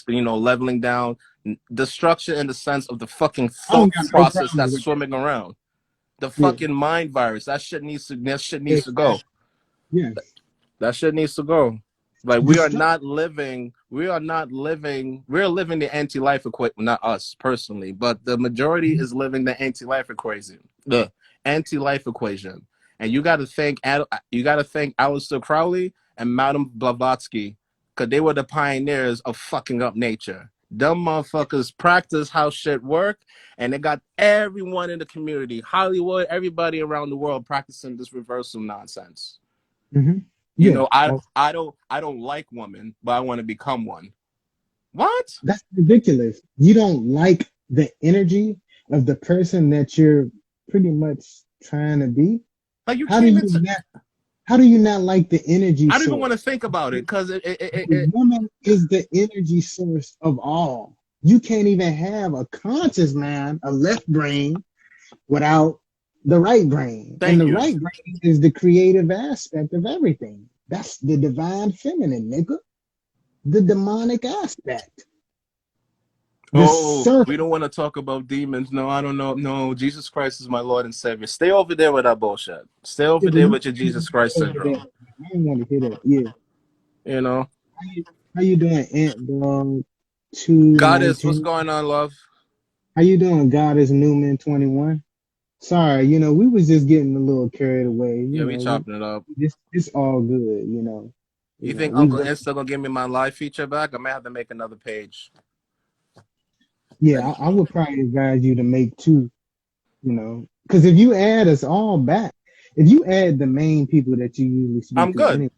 leveling down. Destruction in the sense of the fucking I don't thought got no process problem that's with that. swimming around. The Yeah, fucking mind virus. That shit needs to go. exactly. Yes, That shit needs to go. Like we are destruction. not living. We're living the anti-life equation. Not us personally, but the majority is living the anti-life equation. The anti-life equation. And you got to thank Aleister Crowley and Madame Blavatsky, because they were the pioneers of fucking up nature. Them motherfuckers practice how shit work, and they got everyone in the community, Hollywood, everybody around the world practicing this reversal nonsense. Hmm. Yeah, I don't like women, but I want to become one. What? that's ridiculous. You don't like the energy of the person that you're pretty much trying to be. Like you How do came you into. not? How do you not like the energy I don't even want to source? think about it because The woman is the energy source of all. You can't even have a conscious mind, a left brain, without the right brain. And Thank the you. right brain is the creative aspect of everything. That's the divine feminine, nigga. The demonic aspect. The Oh, we serpent. don't want to talk about demons. No, I don't know. No, Jesus Christ is my Lord and Savior. Stay over there with that bullshit. Stay Yeah, over but there you with your Jesus Christ over there. syndrome. I don't want to hear that. Yeah. You know, How you doing, Ant Dog Goddess, what's 219? going on, love? How you doing, Goddess Newman 21? Sorry, we was just getting a little carried away. Yeah, we chopping it up. It's all good. You think We Uncle go. Insta gonna give me my live feature back? I may have to make another page. Yeah, I would probably advise you to make two. Because if you add us all back, if you add the main people that you usually speak I'm to, good. anyway,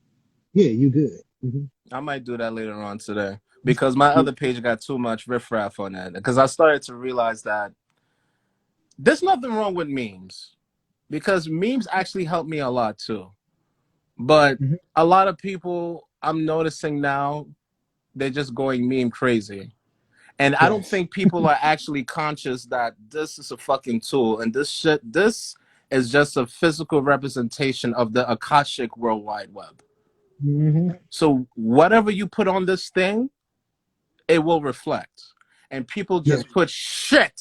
yeah, you good. Hmm. I might do that later on today because my Yeah. other page got too much riffraff on it. Because I started to realize that there's nothing wrong with memes because memes actually help me a lot too. But Hmm. a lot of people I'm noticing now, they're just going meme crazy. And I don't Yes. think people are actually conscious that this is a fucking tool and this is just a physical representation of the Akashic World Wide Web. Hmm. So whatever you put on this thing, it will reflect. And people Yeah. just put shit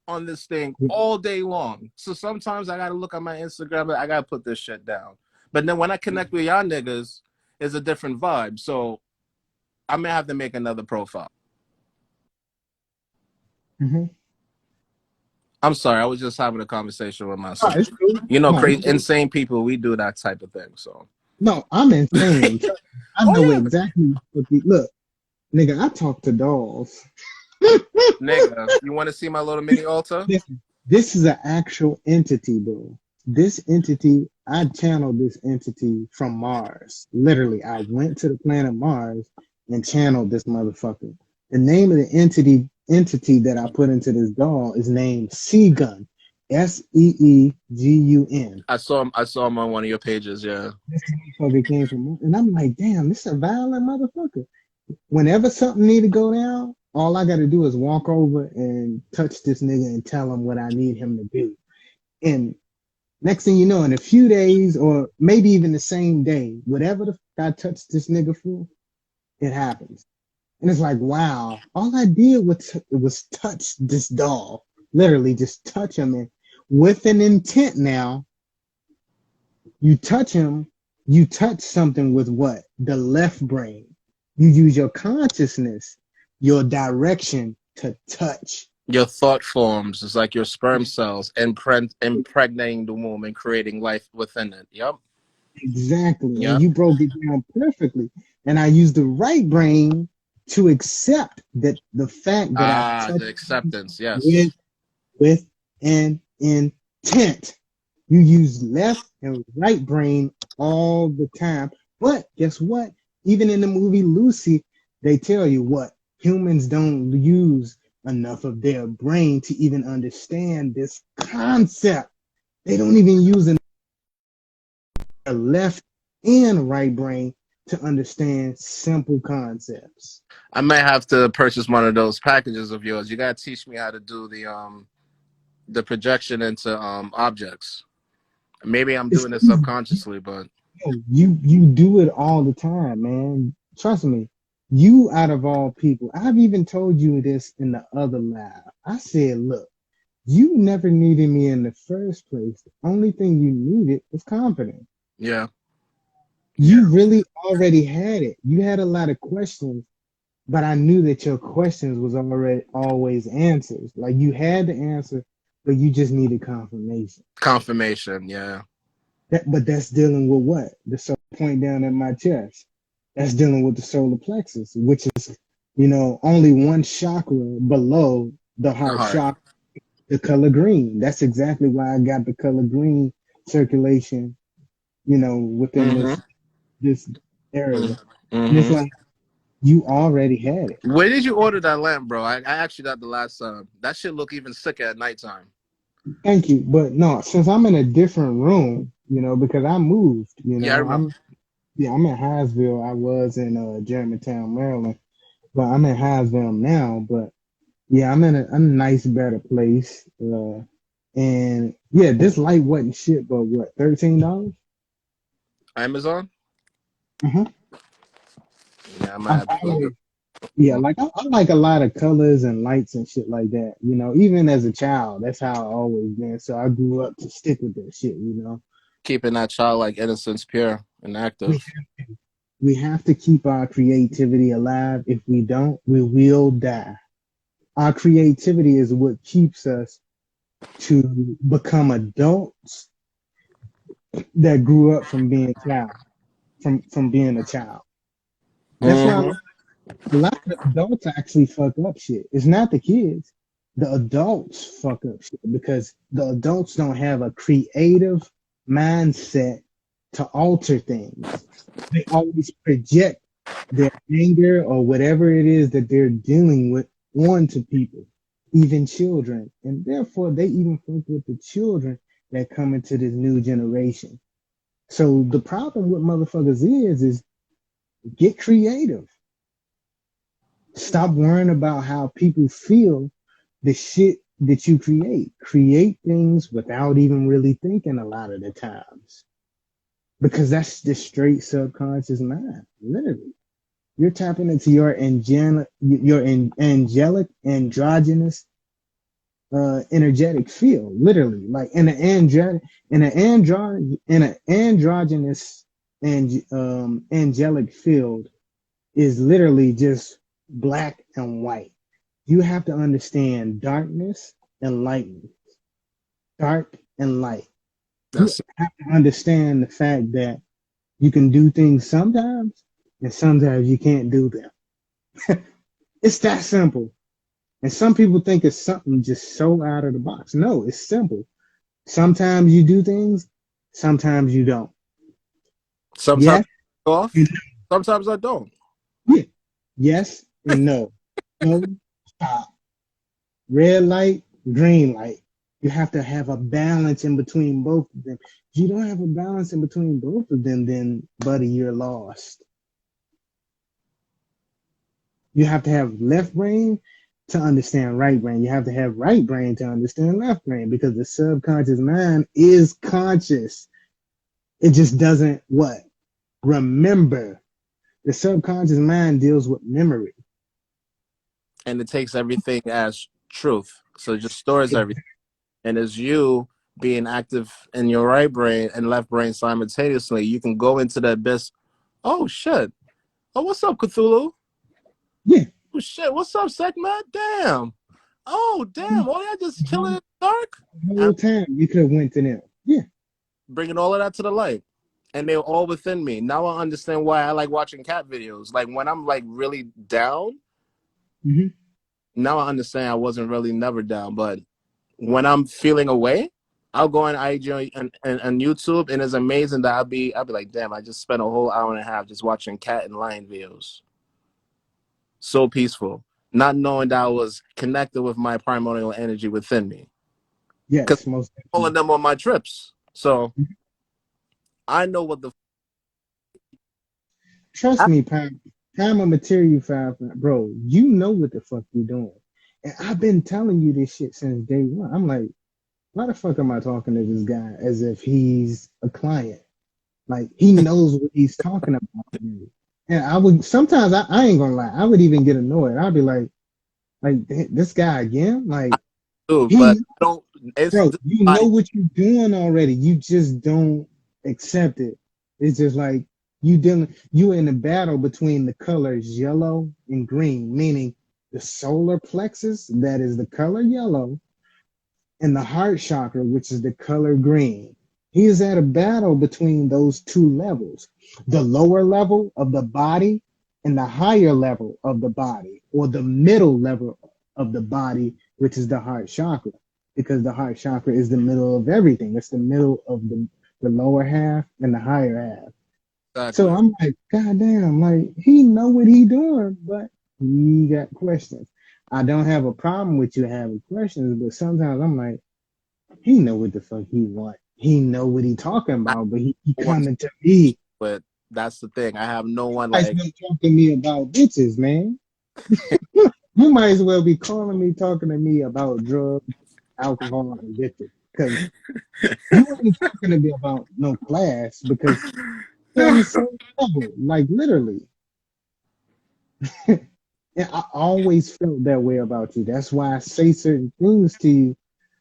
on this thing Yeah. all day long. So sometimes I gotta look at my Instagram, I gotta put this shit down. But then when I connect with y'all niggas, it's a different vibe. So I may have to make another profile. Hmm. I'm sorry, I was just having a conversation with No, myself. it's cool. No, it's Crazy cool. insane people, we do that type of thing. So No, I'm insane. I oh know yeah, exactly what the look, nigga. I talk to dolls. nigga, you want to see my little mini altar? Listen, this is an actual entity, bro. This entity, I channeled this entity from Mars. Literally, I went to the planet Mars and channeled this motherfucker. The name of the entity that I put into this doll is named Seagun. Seegun. I saw him on one of your pages. Yeah, This motherfucker came from Mars. And I'm like, damn, this is a violent motherfucker. Whenever something need to go down, all I got to do is walk over and touch this nigga and tell him what I need him to do. And next thing you know, in a few days or maybe even the same day, whatever the fuck I touched this nigga for, it happens. And it's like, wow, all I did was touch this doll, literally just touch him, and with an intent. Now you touch him, you touch something with what? The left brain. You use your consciousness, your direction to touch. your thought forms is like your sperm cells impregnating the womb and creating life within it. Yep. Exactly. And Yep. you broke it down perfectly. And I used the right brain to accept that the fact that I Ah, touch the acceptance. Yes. with with an intent. You use left and right brain all the time. But guess what? Even in the movie Lucy, they tell you what humans don't use enough of their brain to even understand this concept. They don't even use their left and right brain to understand simple concepts. I might have to purchase one of those packages of yours. You gotta teach me how to do the projection into objects. Maybe I'm It's doing it easy. subconsciously, but You do it all the time, man. Trust me. You out of all people, I've even told you this in the other lab. I said, look, you never needed me in the first place. The only thing you needed was confidence. yeah, yeah, You really already had it. You had a lot of questions, but I knew that your questions was already always answers. Like you had the answer, but you just needed confirmation. confirmation. Yeah, But that's dealing with what? The solar point down in my chest. That's dealing with the solar plexus, which is, only one chakra below the the heart heart. chakra, the color green. That's exactly why I got the color green circulation, within Mm-hmm. this area. And it's Mm-hmm. like you already had it. Where did you order that lamp, bro? I actually got the last time. That shit look even sicker at nighttime. Thank you. But no, since I'm in a different room, because I moved, Yeah, I remember. I'm in Highsville. I was in Germantown, Maryland, but I'm in Highsville now. But yeah, I'm in a nice, better place. And yeah, this light wasn't shit, but what, $13? Amazon. Uh-huh. Yeah, I might I've have to look always, up. yeah, like I like a lot of colors and lights and shit like that. Even as a child, that's how I always been. So I grew up to stick with that shit. Keeping that childlike innocence pure and We active. we have to keep our creativity alive. If we don't, we will die. Our creativity is what keeps us to become adults that grew up from being child, from being a child. That's why Mm-hmm. a lot of the adults actually fuck up shit. It's not the kids. The adults fuck up shit because the adults don't have a creative mindset to alter things. They always project their anger or whatever it is that they're dealing with onto people, even children. And therefore, they even fuck with the children that come into this new generation. So the problem with motherfuckers is get creative. Stop worrying about how people feel the shit that you create. Create things without even really thinking a lot of the times. Because that's the straight subconscious mind, literally. You're tapping into your angelic, androgynous, energetic field, literally. Like in an androgynous and angelic field is literally just black and white. You have to understand darkness and lightness, dark and light. You That's have to understand the fact that you can do things sometimes and sometimes you can't do them. It's that simple. And some people think it's something just so out of the box. No, it's simple. Sometimes you do things, sometimes you don't. sometimes Yes, off. and Sometimes I don't. no. Yeah. Yes and no. No, stop. Red light, green light. You have to have a balance in between both of them. If you don't have a balance in between both of them, then buddy, you're lost. You have to have left brain to understand right brain. You have to have right brain to understand left brain because the subconscious mind is conscious. It just doesn't what? Remember. The subconscious mind deals with memory. And it takes everything as truth. So it just stores everything. And as you being active in your right brain and left brain simultaneously, you can go into the abyss. Oh shit. Oh, what's up, Cthulhu? Yeah. Oh shit, what's up, Segment? Damn. Oh, damn. Oh, yeah, just chilling in the dark. The And whole time you could have went to them. Yeah. bringing all of that to the light. and they're all within me. Now I understand why I like watching cat videos. Like when I'm like really down, Mm-hmm. now I understand I wasn't really never down. But when I'm feeling away, I'll go on IG and YouTube, and it's amazing that I'll be like, damn, I just spent a whole hour and a half just watching cat and lion videos. So peaceful, not knowing that I was connected with my primordial energy within me. Because Yes, most all of definitely. them on my trips. So I know what the Trust me, Pam. I'm a material five, bro. You know what the fuck you doing, and I've been telling you this shit since day one. I'm like, why the fuck am I talking to this guy as if he's a client? Like he knows what he's talking about. Dude. And I would sometimes I ain't gonna lie, I would even get annoyed. I'd be like this guy again? Like do, he but I don't. It's bro, this you know body. what you're doing already. You just don't accept it. It's just like you in a battle between the colors yellow and green, meaning the solar plexus, that is the color yellow, and the heart chakra, which is the color green. He is at a battle between those two levels, the lower level of the body and the higher level of the body, or the middle level of the body, which is the heart chakra, because the heart chakra is the middle of everything. It's the middle of the lower half and the higher half. So Exactly. I'm like, God damn, like he know what he doing, but he got questions. I don't have a problem with you having questions, but sometimes I'm like, he know what the fuck he want. He know what he talking I about, but he don't want to, coming to me. but that's the thing. I have no one Might as like. well talk to me about bitches, man. You might as well be calling me, talking to me about drugs, alcohol, and bitches. Because you ain't talking to me about no class because you're on the same level, like literally. And I always felt that way about you. That's why I say certain things to you.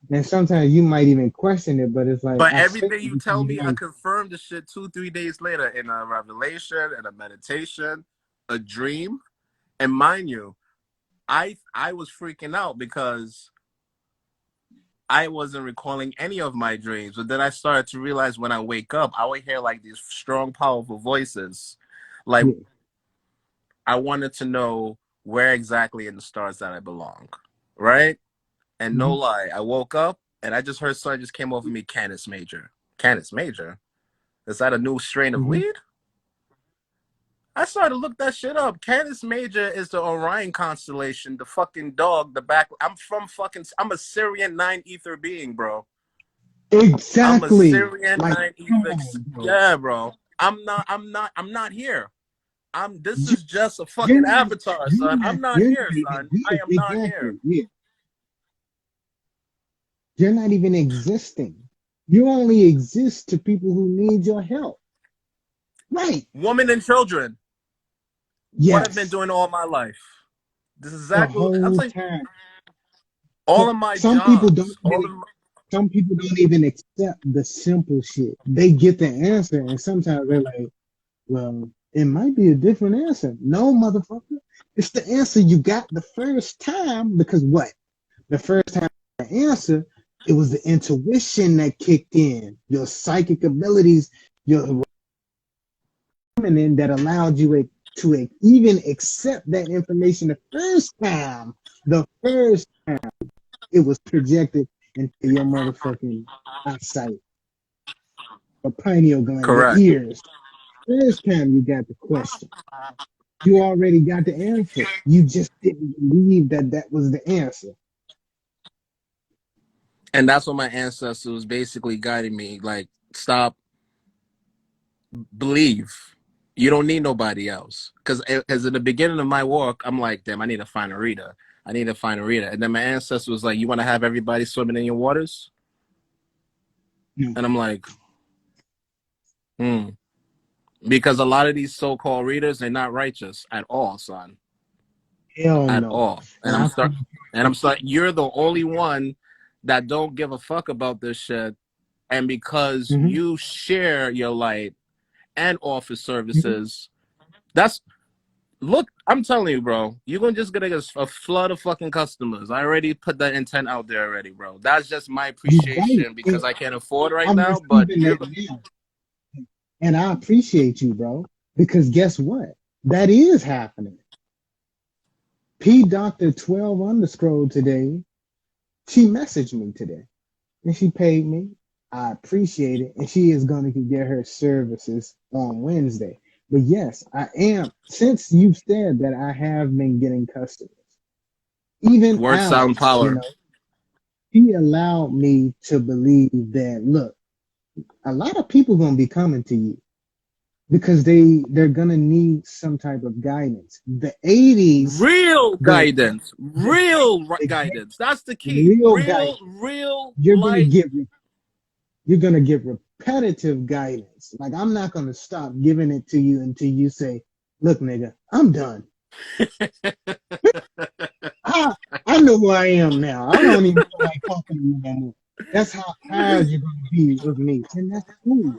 And sometimes you might even question it, but it's like But I say everything it you because tell you me, I like, confirm the shit 2, 3 days later in a revelation, in a meditation, a dream. And mind you, I was freaking out because I wasn't recalling any of my dreams. But then I started to realize when I wake up, I would hear like these strong, powerful voices. Like yeah. I wanted to know where exactly in the stars that I belong. Right? And no Mhm. lie, I woke up and I just heard something just came over me, Canis Major. Canis Major? Is that a new strain of Mhm. weed? I started to look that shit up. Canis Major is the Orion constellation, the fucking dog, the back. I'm a Syrian 9 ether being, bro. I'm a Exactly. Syrian Like, 9 come ether. on, bro. Yeah, bro. I'm not here. This You, is just a you're fucking not, avatar, son. I'm not you're here, not even son. I here. am not here. Exactly. Yeah. You're not even existing. You only exist to people who need your help. Right. Women and children. What I've been Yes. doing all my life. This is The exactly. I'm whole saying time. all But of my jobs. All of my, some people don't even accept the simple shit. They get the answer and sometimes they're like, well, it might be a different answer. No, motherfucker. It's the answer you got the first time because what? The first time the answer, it was the intuition that kicked in, your psychic abilities, your feminine that allowed you to even accept that information the first time. The first it was projected into your motherfucking eyesight, your pineal gland, your correct. ears. First time you got the question, you already got the answer. You just didn't believe that that was the answer. And that's what my ancestor was basically guiding me. Like, stop, believe. You don't need nobody else. Because in the beginning of my walk, I'm like, damn, I need to find a reader. I need to find a reader. And then my ancestor was like, you want to have everybody swimming in your waters? No, And I'm like, hmm. Because a lot of these so-called readers, they're not righteous at all, son. hell At no. all. And And I'm I start and I'm start you're the only one that don't give a fuck about this shit. And because Mhm, you share your light and offer mhm. services, that's look, I'm telling you, bro, you're gonna just get a flood of fucking customers. I already put that intent out there already, bro. That's just my You right. appreciation because I can't afford right I'm now, but receiving you're that now. And I appreciate you, bro, because guess what? That is happening. P Doctor 12 underscore today, she messaged me today and she paid me. I appreciate it. And she is going to get her services on Wednesday. But yes, I am. Since you've said that, I have been getting customers. Even Word, sound, Alex, power. he allowed me to believe that, look, a lot of people going to be coming to you because they're going to need some type of guidance. The 80s, Real the, guidance. the, Real the guidance. That's the key. real guidance, Real you're going to light. get you're going to get repetitive guidance. Like, I'm not going to stop giving it to you until you say, look, nigga, I'm done. I, I know who I am now. I don't even feel like talking to you no more. That's how tired you're going to be of me. And that's cool.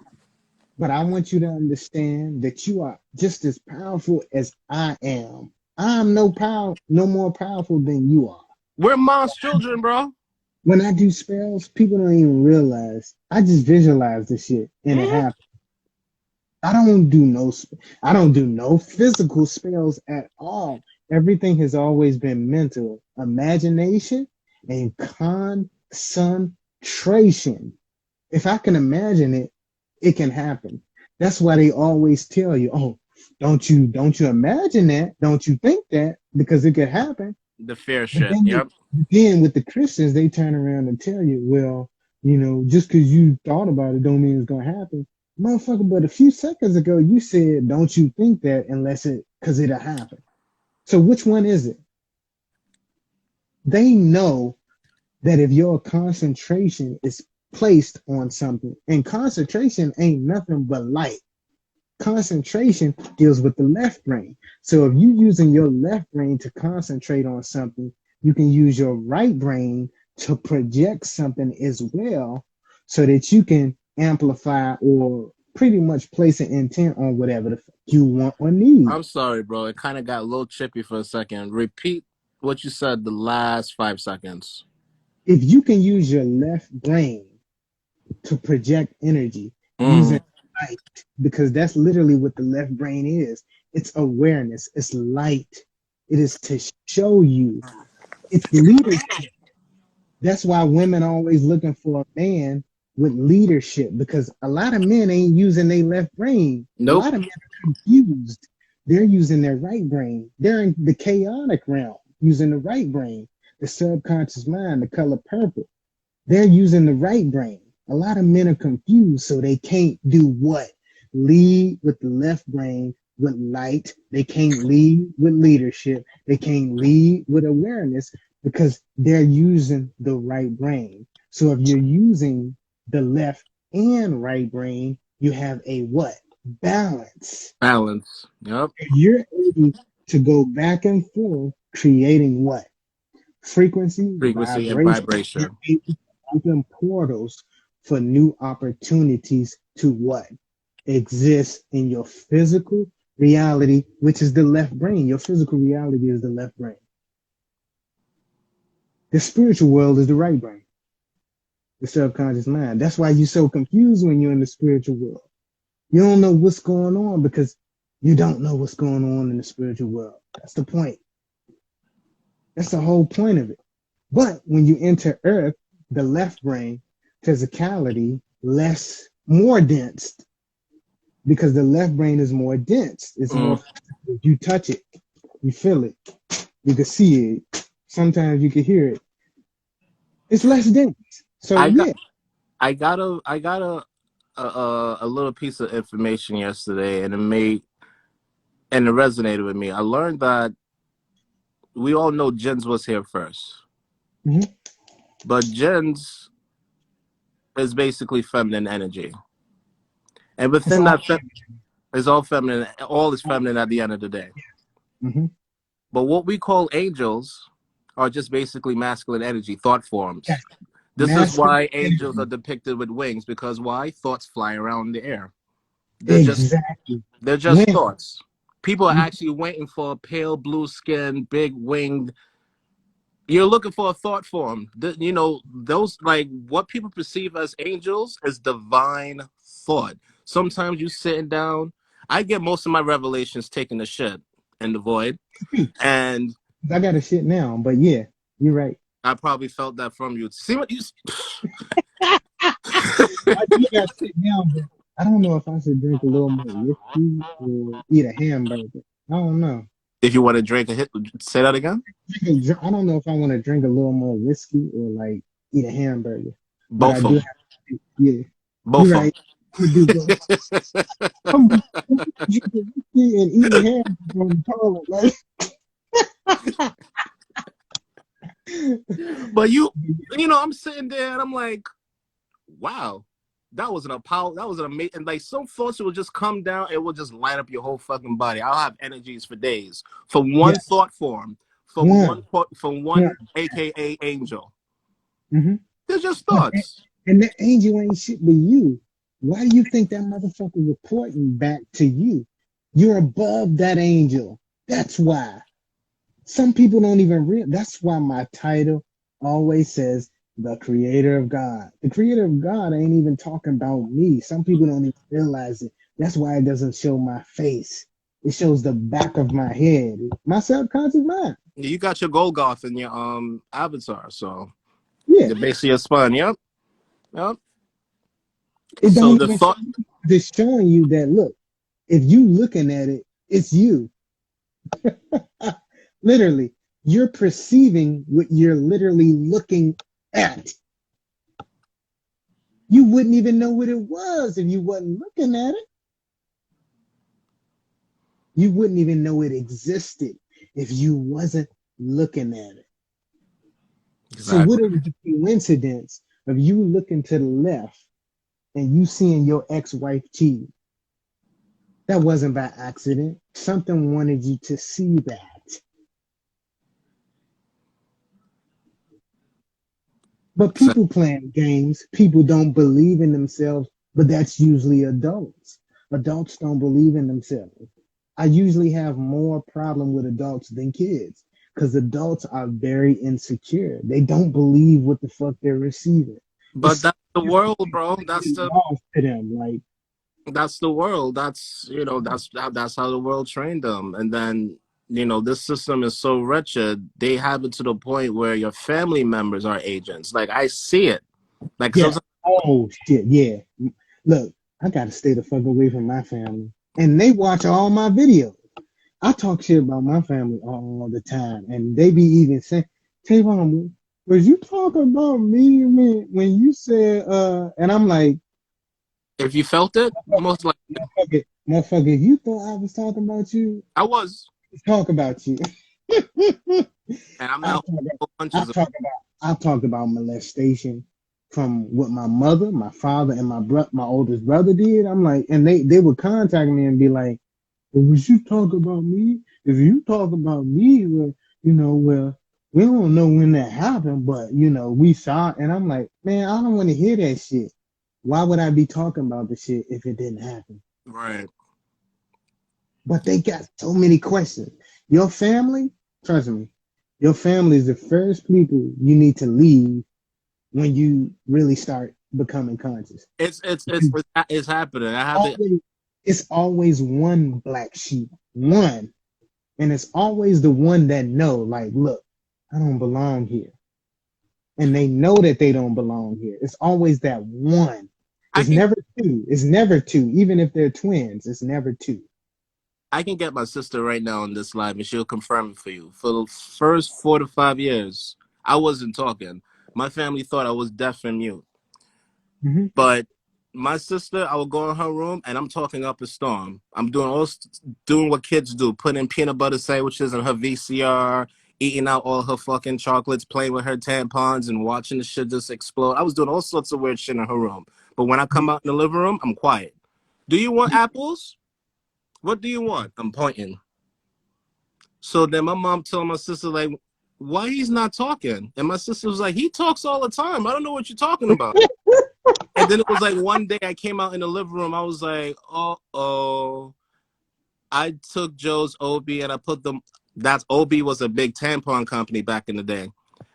But I want you to understand that you are just as powerful as I am. I'm no more powerful than you are. We're mom's children, bro. When I do spells, people don't even realize. I just visualize the shit and it Mhm. happens. I don't do no I don't do no physical spells at all. Everything has always been mental, imagination, and concentration. If I can imagine it, it can happen. That's why they always tell you, "Oh, don't you imagine that? Don't you think that? Because it could happen." The fair But shit. Yep. then with the Christians, they turn around and tell you, well, just because you thought about it don't mean it's gonna happen. Motherfucker, but a few seconds ago you said, don't you think that unless because it'll happen. So which one is it? They know that if your concentration is placed on something, and concentration ain't nothing but light. Concentration deals with the left brain. So if you using your left brain to concentrate on something, you can use your right brain to project something as well so that you can amplify or pretty much place an intent on whatever the fuck you want or need. I'm sorry, bro. It kind of got a little chippy for a second. Repeat what you said the last 5 seconds. If you can use your left brain to project energy Mm. using light, because that's literally what the left brain is. It's awareness, it's light. It is to show you. It's leadership. That's why women are always looking for a man with leadership, because a lot of men ain't using their left brain. A Nope. lot of men are confused. They're using their right brain. They're in the chaotic realm, using the right brain, the subconscious mind, the color purple. They're using the right brain. A lot of men are confused, so they can't do what? Lead with the left brain with light. They can't lead with leadership. They can't lead with awareness because they're using the right brain. So if you're using the left and right brain, you have a what? Balance. Balance. Yep. You're able to go back and forth, creating what? Frequency, Frequency and vibration. You're vibration. able to open portals for new opportunities to what? Exist in your physical reality, which is the left brain. Your physical reality is the left brain. The spiritual world is the right brain, the subconscious mind. That's why you're so confused when you're in the spiritual world. You don't know what's going on because you don't know what's going on in the spiritual world. That's the point. That's the whole point of it. But when you enter Earth, the left brain, physicality, more dense, because the left brain is more dense. It's more Mm. physical. You touch it, you feel it, you can see it. Sometimes you can hear it. It's less dense. So I got yeah. I got a little piece of information yesterday, and it resonated with me. I learned that we all know Jins was here first, Mhm. but Jins is basically feminine energy, and It's within all that is all feminine. All is feminine at the end of the day. mm-hmm. But what we call angels are just basically masculine energy, thought Yes. forms. This is Masculine why angels are energy. depicted with wings, because why? Thoughts fly around in the air. They're just Exactly. they're just When thoughts. People are actually waiting for a pale blue skin, big winged. You're looking for a thought form. Those like what people perceive as angels is divine thought. Sometimes you sitting down. I get most of my revelations taking a shit in the void, and I got a shit now, but yeah, you're right. I probably felt that from you. See what you? I do got shit now, but I don't know if I should drink a little more whiskey or eat a hamburger. I don't know. If you want to drink a hit, say that again. I don't know if I want to drink a little more whiskey or like eat a hamburger. But I Both of do them. have to, yeah. You're Both of right. I'm gonna do both. them. I'm gonna drink a whiskey and eat a hamburger on the toilet. But I'm sitting there and I'm like, wow, that was an Apollo. That was an amazing. Like some thoughts will just come down. It will just light up your whole fucking body. I'll have energies for days from Yeah, one thought form, one, from one. one AKA angel. Mm-hmm. They're just thoughts. And that angel ain't shit but you. Why do you think that motherfucker reporting back to you? You're above that angel. That's why. Some people don't even realize. That's why my title always says the creator of God. The creator of God ain't even talking about me. Some people don't even realize it. That's why it doesn't show my face. It shows the back of my head. My subconscious mind. You got your Golgoth in your avatar, so Yeah. the base of your spine. Yep, yep. It So don't the even thought. it's showing you that look, if you looking at it, it's you. Literally, you're perceiving what you're literally looking at. You wouldn't even know what it was if you wasn't looking at it. You wouldn't even know it existed if you wasn't looking at it. So what Exactly. is the coincidence of you looking to the left and you seeing your ex-wife cheat? That wasn't by accident. Something wanted you to see that. But people playing games, people don't believe in themselves, but that's usually adults. Adults don't believe in themselves. I usually have more problem with adults than kids because adults are very insecure. They don't believe what the fuck they're receiving. But It's that's the world, bro. lost to them. Like, That's the world. That's how the world trained them. And then this system is so wretched. They have it to the point where your family members are agents. Like I see it. Like yeah, sometimes oh shit, yeah. Look, I gotta stay the fuck away from my family. And they watch all my videos. I talk shit about my family all the time, and they be even saying, "Tavon, was you talking about me when you said?" And I'm like, if you felt it, most like motherfucker, if you thought I was talking about you, I was, talk about you." and I'm I not talk about, holding punches. I talk about molestation from what my mother, my father, and my oldest brother did. I'm like, and they would contact me and be like, "Well, was you talk about me? If you talk about me, well, we don't know when that happened, but we saw." And I'm like, man, I don't want to hear that shit. Why would I be talking about the shit if it didn't happen? Right. But they got so many questions. Your family, trust me, your family is the first people you need to leave when you really start becoming conscious. It's happening. I have to. Always, it's always one black sheep, one. And it's always the one that know, like, look, I don't belong here. And they know that they don't belong here. It's always that one. I It's can never two. It's never two. Even if they're twins, it's never two. I can get my sister right now on this live, and she'll confirm it for you. For the first 4 to 5 years, I wasn't talking. My family thought I was deaf and mute. Mm-hmm. But my sister, I would go in her room and I'm talking up a storm. I'm doing what kids do, putting peanut butter sandwiches in her VCR, eating out all her fucking chocolates, playing with her tampons, and watching the shit just explode. I was doing all sorts of weird shit in her room. But when I come out in the living room, I'm quiet. Do you want apples? What do you want? I'm pointing. So then my mom told my sister, like, why he's not talking? And my sister was like, he talks all the time. I don't know what you're talking about. And then it was like one day I came out in the living room. I was like, oh. I took Joe's OB and I put them. That's OB was a big tampon company back in the day.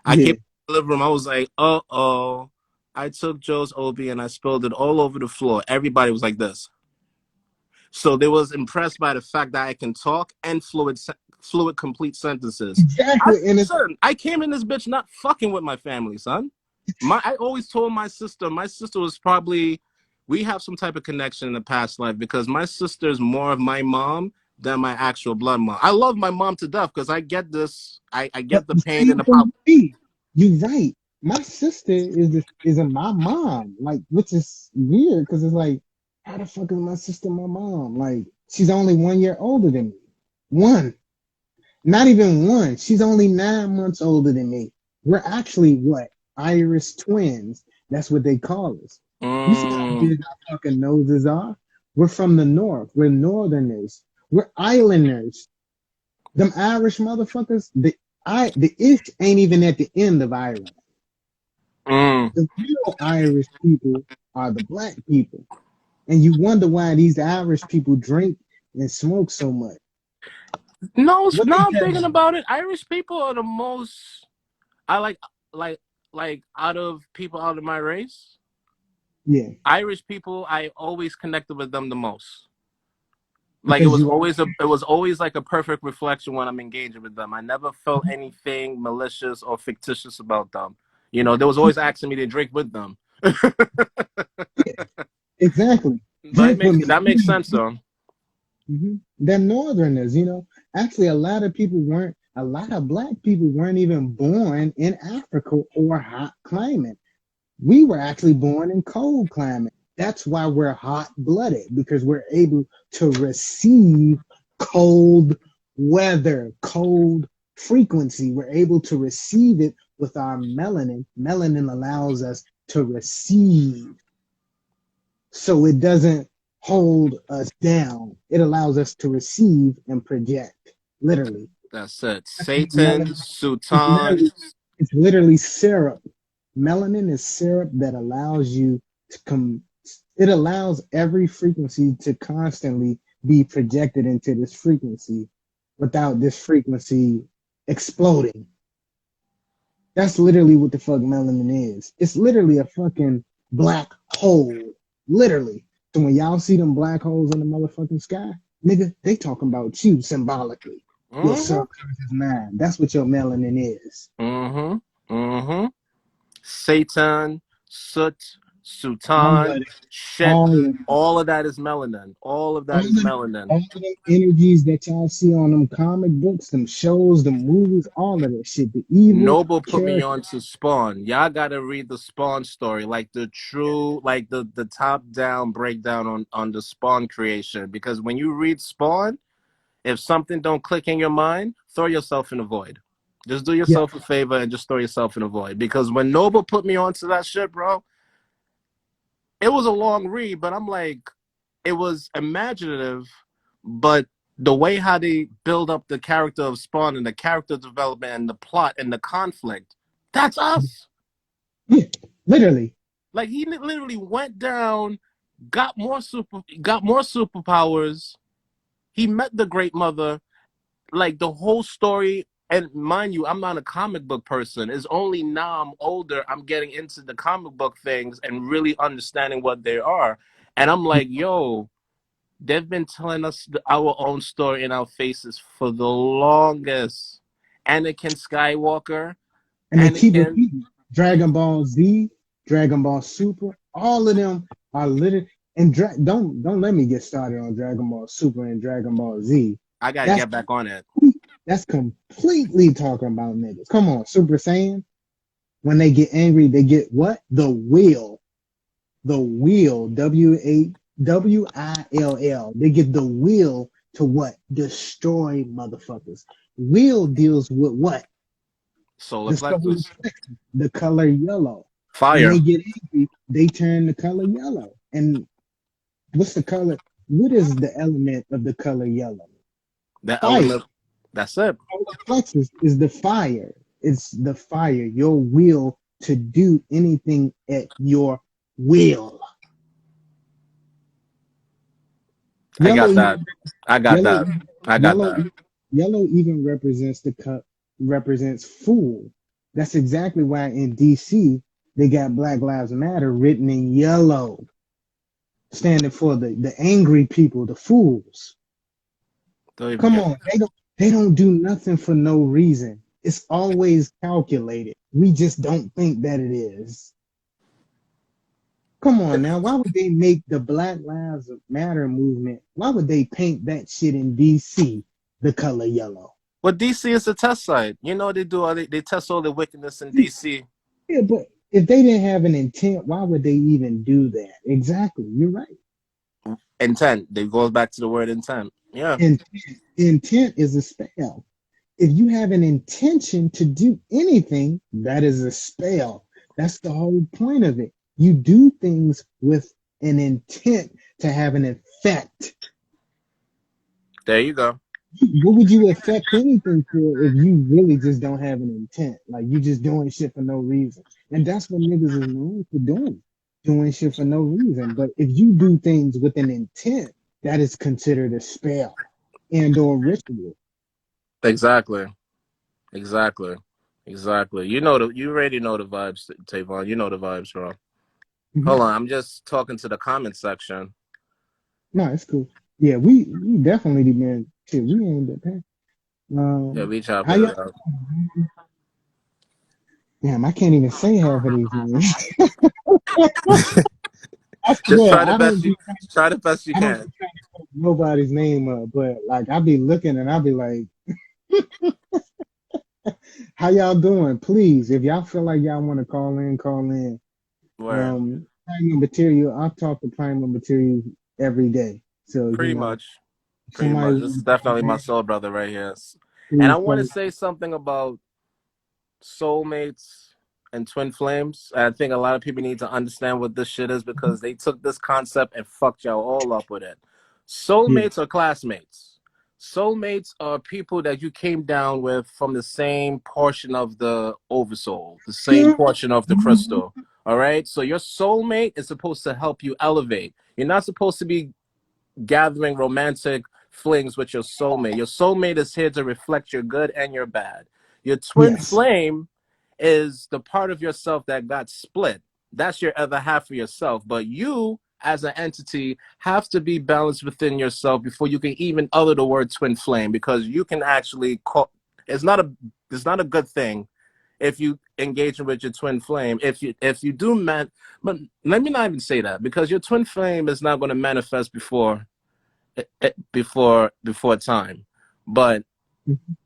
I came Yeah. in the living room. I was like, oh. I took Joe's OB and I spilled it all over the floor. Everybody was like this. So they was impressed by the fact that I can talk and fluid complete sentences. Exactly. And it's Son, I came in this bitch not fucking with my family, son. I always told my sister was probably, we have some type of connection in the past life because my sister is more of my mom than my actual blood mom. I love my mom to death because I get this, I but get the the pain same and the thing pop. with me. You're right. My sister is a my mom, like, which is weird because it's like, how the fuck is my sister my mom? Like, she's only 1 year older than me. One, not even one. She's only 9 months older than me. We're actually what? Irish twins. That's what they call us. You see how Mm, big our fucking noses are? We're from the north. We're northerners. We're islanders. Them Irish motherfuckers, the ish ain't even at the end of Ireland. mm. The real Irish people are the black people. And you wonder why these Irish people drink and smoke so much. No, What no, they I'm tell thinking you? about it. Irish people are the most, I like, out of people out of my race. Yeah, Irish people, I always connected with them the most. Like because you are. it was always like a perfect reflection when I'm engaging with them. I never felt anything malicious or fictitious about them. You know, there was always asking me to drink with them. Yeah, exactly. But Drink with me, that makes sense please. though. They're northerners, you know. Actually, a lot of black people weren't even born in Africa or hot climate. We were actually born in cold climate. That's why we're hot blooded because we're able to receive cold weather, cold frequency. We're able to receive it with our melanin. Melanin allows us to receive so it doesn't hold us down. It allows us to receive and project, literally. That's it. That's what Satan, melanin is Sutan. literally. It's literally syrup. Melanin is syrup that allows you to come. It allows every frequency to constantly be projected into this frequency without this frequency exploding. That's literally what the fuck melanin is. It's literally a fucking black hole. Literally. So when y'all see them black holes in the motherfucking sky, nigga, they talking about you symbolically. Your Mm-hmm. subconscious mind. That's what your melanin is. Mm-hmm. Mm-hmm. Satan, Soot, All Sutan, of it. shit. All of All of that is melanin. All of that all is of melanin. all of them energies that y'all see on them comic books, them shows, the movies, all of that shit. The evil Noble put me character. on to Spawn. Y'all gotta read the Spawn story, like the true, like the top down breakdown on the Spawn creation. Because when you read Spawn, if something don't click in your mind, throw yourself in the void. Just do Yeah, yourself a favor and just throw yourself in the void. Because when Noble put me onto that shit, bro, it was a long read, but I'm like, it was imaginative, but the way how they build up the character of Spawn and the character development and the plot and the conflict, that's us. yeah, literally. Like he literally went down, got more superpowers. He met the Great Mother. Like the whole story. And mind you, I'm not a comic book person. It's only now I'm older, I'm getting into the comic book things and really understanding what they are. And I'm like, yo, they've been telling us our own story in our faces for the longest. Anakin Skywalker, And they keep Anakin, repeating. Dragon Ball Z, Dragon Ball Super, all of them are literally. And don't let me get started on Dragon Ball Super and Dragon Ball Z. I gotta That's get back on it. that's completely talking about niggas. Come on, Super Saiyan. When they get angry, they get what? The will. The will. WAWILL. They get the will to what? Destroy motherfuckers. Will deals with what? Solar The solar plexus. plexus, the color yellow. When Fire. they get angry, they turn the color yellow. And what's the color? What is the element of the color yellow? The Fire. element. That's it. Solar plexus is the fire. It's the fire, your will to do anything at your will. I Yellow got that. even I got yellow that. I got yellow that. yellow even represents the cut represents fool. That's exactly why in DC they got Black Lives Matter written in yellow. standing for the angry people, the fools. Don't even Come get on, they don't do nothing for no reason. It's always calculated. We just don't think that it is. Come on now, why would they make the Black Lives Matter movement? Why would they paint that shit in DC the color yellow? Well, DC is a test site. You know they do all they test all the wickedness in DC. Yeah, but if they didn't have an intent, why would they even do that? Exactly, you're right. Intent. They goes back to the word intent. Yeah. Intent is a spell. If you have an intention to do anything, that is a spell. That's the whole point of it. You do things with an intent to have an effect. There you go. What would you affect anything for if you really just don't have an intent? Like you just doing shit for no reason. And that's what niggas is known for doing shit for no reason. But if you do things with an intent, that is considered a spell and or ritual. Exactly. Exactly. Exactly. You already know the vibes, Tavon. You know the vibes, bro. Mhm. Hold on, I'm just talking to the comment section. No, it's cool. Yeah, we definitely been shit. We ain't that bad. Yeah, we How chopping y'all? it up. Damn, I can't even say half of these names. I Just swear, try the best you I don't can. be trying to fuck nobody's name up, but like I be looking and I be like, how y'all doing? Please, if y'all feel like y'all want to call in, call in. Where Primal material. I talk to primal material every day. So pretty much. if Pretty somebody much. This is wants to call definitely my in, soul brother right here. And I please want to call. say something about soulmates and twin flames. I think a lot of people need to understand what this shit is because they took this concept and fucked y'all all up with it. Yeah. Soulmates are classmates. Soulmates are people that you came down with from the same portion of the oversoul, the same portion of the crystal. All right. So your soulmate is supposed to help you elevate. You're not supposed to be gathering romantic flings with your soulmate. Your soulmate is here to reflect your good and your bad. Your twin Yes. flame is the part of yourself that got split. That's your other half of yourself. But you, as an entity, have to be balanced within yourself before you can even utter the word twin flame, because you can actually call it's not a good thing if you engage with your twin flame. If you do but let me not even say that, because your twin flame is not going to manifest before time. But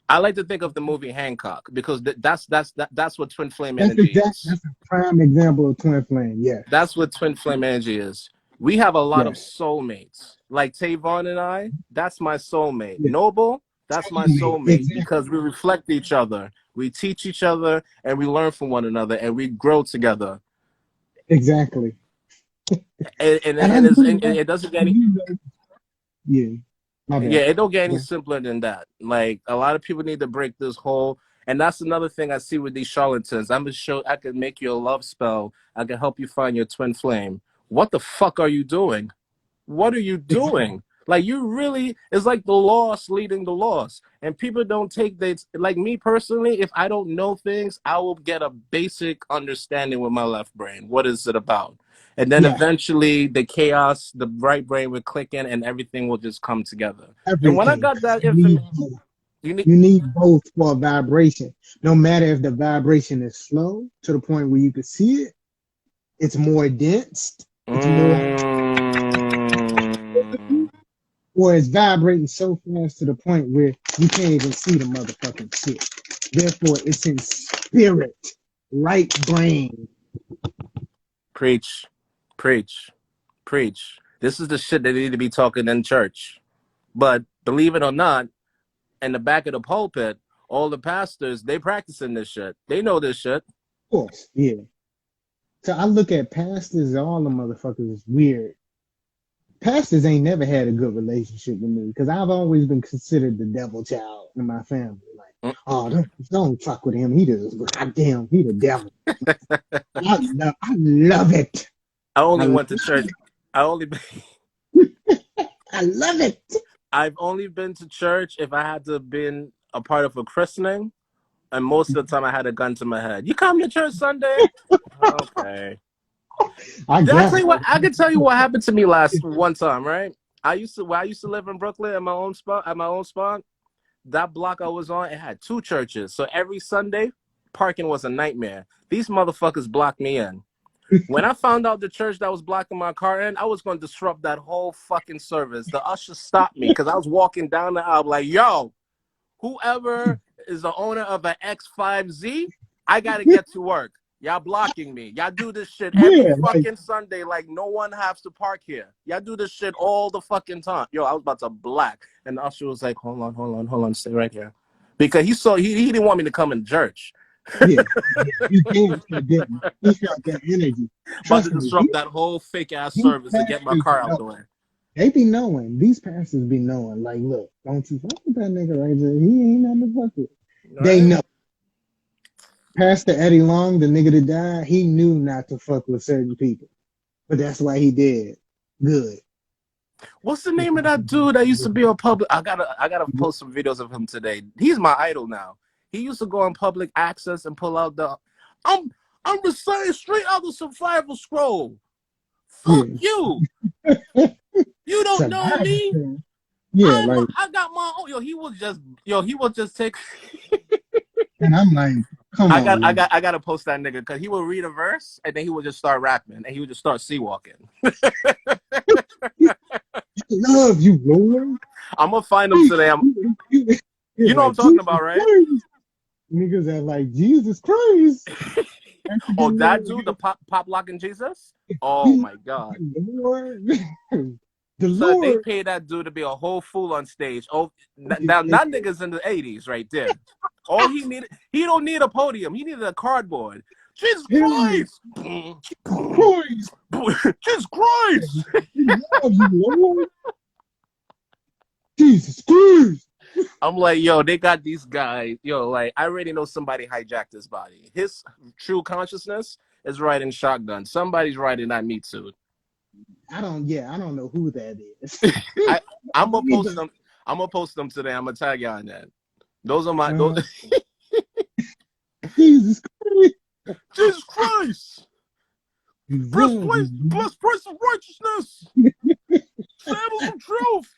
I like to think of the movie Hancock, because that's what twin flame energy is. That's a prime example of twin flame. Yes. That's what twin flame energy is. We have a lot of Yes. soulmates. Like Tavon and I, that's my soulmate. Yes. Noble, that's my Soulmate. soulmate, Exactly. because we reflect each other. We teach each other and we learn from one another and we grow together. Exactly. And, And I and, it's, knew and that. it doesn't get I any knew that. Yeah. My yeah, bad. it don't get any Yeah. simpler than that. Like, a lot of people need to break this whole, and that's another thing I see with these charlatans. I'm gonna show I can make you a love spell. I can help you find your twin flame. What the fuck are you doing? What are you Exactly. doing? Like, you really, it's like the lost leading the lost. And people don't take that. Like me personally, if I don't know things, I will get a basic understanding with my left brain. What is it about? And then Yeah. eventually the chaos, the right brain will click in and everything will just come together. And when I Everything. got 'Cause that information, you need, you need both for a vibration. No matter if the vibration is slow to the point where you can see it, it's more dense, it's more, mm, or it's vibrating so fast to the point where you can't even see the motherfucking shit. Therefore, it's in spirit, right brain. preach, preach, preach. This is the shit that need to be talking in church. But believe it or not, in the back of the pulpit, all the pastors, they practicing this shit. They know this shit. Of course, yeah. So I look at pastors, all the motherfuckers is weird. Pastors ain't never had a good relationship with me because I've always been considered the devil child in my family. Like, oh, don't fuck with him. He does. Goddamn, he the devil. I love it. I I only love went to church. I only I love it. I've only been to church if I had to been a part of a christening, and most of the time I had a gun to my head. You come to church Sunday? Okay. I Did I guess. tell you what? I can tell you what happened to me last one time, right? When I used to live in Brooklyn at my own spot. That block I was on, it had two churches. So every Sunday, parking was a nightmare. These motherfuckers blocked me in. When I found out the church that was blocking my car in, I was going to disrupt that whole fucking service. The usher stopped me because I was walking down the aisle like, yo, whoever is the owner of an X5Z, I got to get to work. Y'all blocking me. Y'all do this shit every Yeah, like fucking Sunday like no one has to park here. Y'all do this shit all the fucking time. Yo, I was about to black. And the usher was like, hold on, stay right here. Because he didn't want me to come in church. yeah, you damn sure didn't. He felt that energy. About to Trust me, disrupt that whole fake ass these service to get my pastors car out know. the way. They be knowing. These pastors be knowing. Like, look, don't you fuck with that nigga right there. He ain't nothing to fuck with. They Right? know. Pastor Eddie Long, the nigga that died, he knew not to fuck with certain people. But that's why he did. Good. What's the name of that dude that used to be on public? I gotta post some videos of him today. He's my idol now. He used to go on public access and pull out the I'm I'm reciting straight out the survival scroll. Fuck Yeah. you. You don't know Survivor. me. Yeah, like, I got my own. He was just take. and I'm like, come on, man. I gotta post that nigga because he would read a verse and then he would just start rapping and he would just start sea walking. Love you, Lord. I'm gonna find him today. You know what I'm Like, talking Jesus about, right? Christ. Niggas are like, Jesus Christ. After the Oh, that Lord, dude, the pop locking Jesus. Oh he my god. the Lord. The So they Lord. paid that dude to be a whole fool on stage. Oh, Okay, now that nigga's in the 80s right there. All he don't need a podium. He needed a cardboard. Jesus hell yeah. Christ! Christ. Jesus Christ! We love you, Lord. Jesus Christ. I'm like, yo, they got these guys. Yo, like, I already know somebody hijacked his body. His true consciousness is riding shotgun. Somebody's riding that meat suit. I don't know who that is. I, I'm gonna post them. I'm gonna post them today. I'm gonna tag you on that. Those are my those. Jesus Christ. Jesus Christ! We love you. Blessed price of righteousness! Sandals of truth!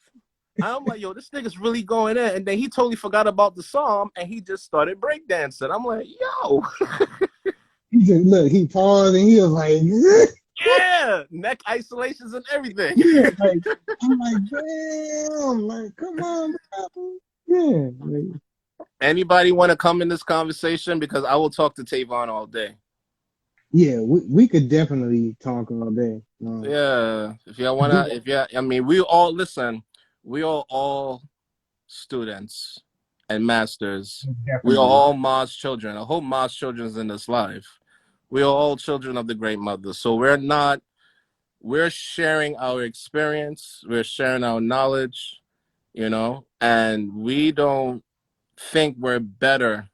I'm like, yo, this nigga's really going in. And then he totally forgot about the psalm and he just started breakdancing. I'm like, yo. He said, look, he paused and he was like, Yeah, neck isolations and everything. yeah, like, I'm like, damn, like, come on, bro. Yeah, like, Anybody want to come in this conversation? Because I will talk to Tavon all day. yeah, we could definitely talk all day. Yeah, if y'all wanna, I mean, we all listen. We are all students and masters. We are Definitely. all Ma's children. I hope Ma's children is in this life. We are all children of the Great Mother. So we're sharing our experience. We're sharing our knowledge, and we don't think we're better.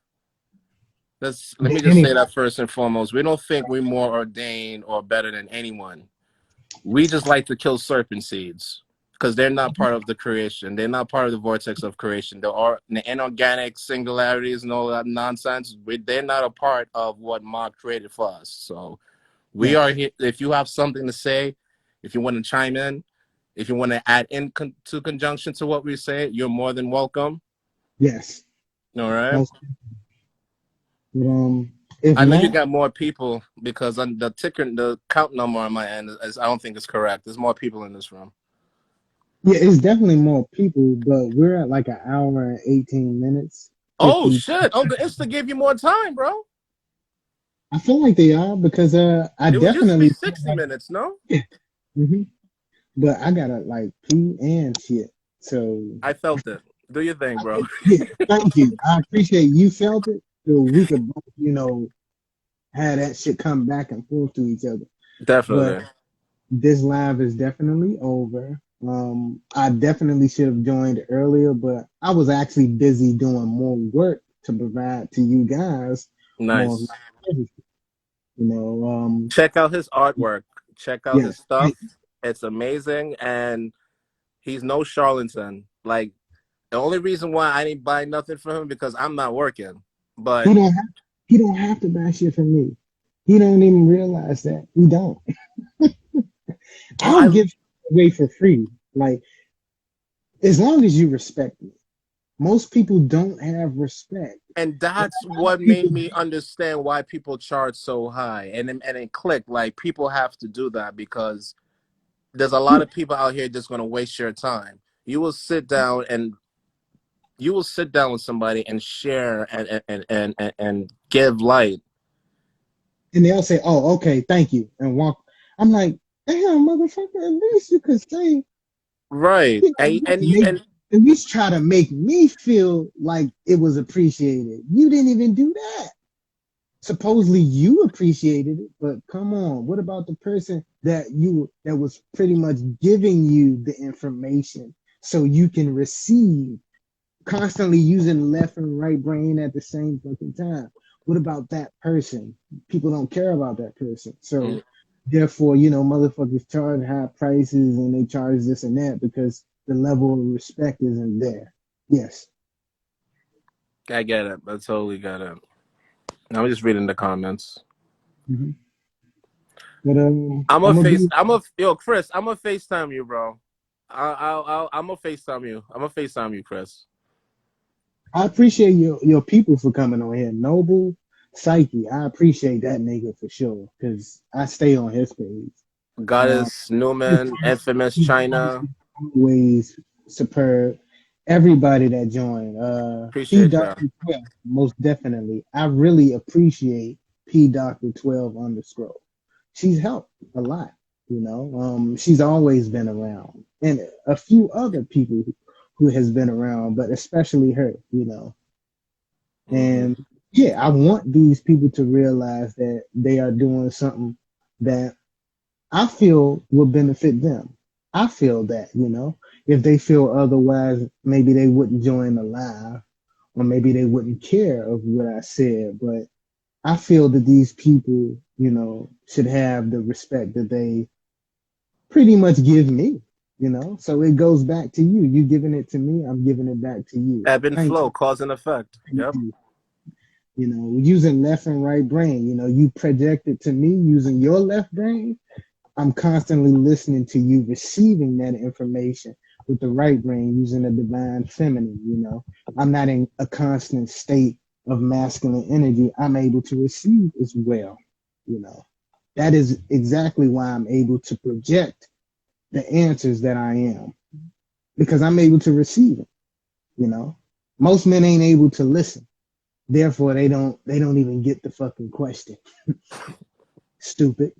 Let me just say Anyway, that first and foremost. We don't think we're more ordained or better than anyone. We just like to kill serpent seeds because they're not part of the creation. They're not part of the vortex of creation. There are the inorganic singularities and all that nonsense. They're not a part of what Ma created for us. So we yes, are here. If you have something to say, if you want to chime in, if you want to add in to conjunction to what we say, you're more than welcome. yes. All right. Most, if I know you not, got more people because the count number on my end is I don't think it's correct. There's more people in this room. yeah, it's definitely more people, but we're at like an hour and 18 minutes. Oh 50. shit! Oh, the Insta gave you more time, bro. I feel like they are because I It was used to be definitely 60 minutes, no? hmm but I gotta like pee and shit. So I felt it. Do your thing, bro. yeah, thank you. I appreciate you felt it, so we could both, have that shit come back and forth to each other. But Definitely. this live is definitely over. I definitely should have joined earlier, but I was actually busy doing more work to provide to you guys more of my Nice. services. You know, Check out his artwork. Check out his yes, stuff. It's amazing, and he's no charlatan. Like the only reason why I didn't buy nothing for him because I'm not working. But he don't have to buy shit from me. He don't even realize that. He don't. Well, I'll give away for free. Like, as long as you respect me. Most people don't have respect. and And that's a lot of what people, made me understand why people charge so high, and it clicked. Like people have to do that because there's a lot yeah, of people out here just gonna waste your time. You will sit down and you will sit down with somebody and share and give light. and they'll say, "Oh, okay, thank you," and walk. I'm like, "Damn, motherfucker! At least you could say, Right. you know, And to and you make and at least try to make me feel like it was appreciated. You didn't even do that. Supposedly you appreciated it, but come on, what about the person that was pretty much giving you the information so you can receive, constantly using left and right brain at the same fucking time? What about that person? People don't care about that person. So therefore, motherfuckers charge high prices and they charge this and that because the level of respect isn't there. Yes. I get it. I totally get it. I'm just reading the comments. Mm-hmm. But I'm gonna be Yo, Chris. I'm gonna FaceTime you, bro. I'm gonna FaceTime you. I'm gonna FaceTime you, Chris. I appreciate your people for coming on here. Noble Psyche, I appreciate that nigga for sure because I stay on his page. Um, Goddess his Newman, Infamous his China. always superb. Everybody that joined, P Appreciate you. Doctor 12, most definitely. I really appreciate P Doctor 12 underscore. She's helped a lot, She's always been around, and a few other people who has been around, but especially her. Mm-hmm. And yeah, I want these people to realize that they are doing something that I feel will benefit them. I feel that. If they feel otherwise, maybe they wouldn't join the live or maybe they wouldn't care of what I said. But I feel that these people, should have the respect that they pretty much give me. So it goes back to you. You giving it to me, I'm giving it back to you. Ebb and Thank flow, cause and effect. Yep. you. Using left and right brain. You project it to me using your left brain. I'm constantly listening to you, receiving that information with the right brain using the divine feminine. I'm not in a constant state of masculine energy. I'm able to receive as well. You know, that is exactly why I'm able to project the answers that I am because I'm able to receive it. You know, most men ain't able to listen. Therefore, they don't even get the fucking question. Stupid.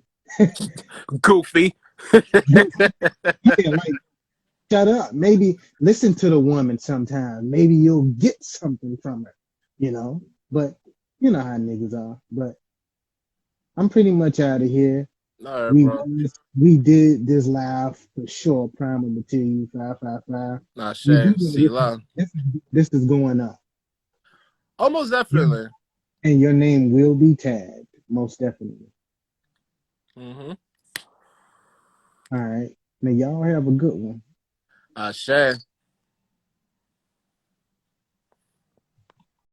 Goofy. Yeah, like shut up. Maybe listen to the woman sometime. Maybe you'll get something from her. But you know how niggas are. But I'm pretty much out of here. All right, We bro. was, we did this live for sure. Primal material 555. Nah, We do shit. know See, love. this is going up. Almost Yeah. definitely. And your name will be tagged, most definitely. Mm-hmm. All right. Now y'all have a good one. Shay.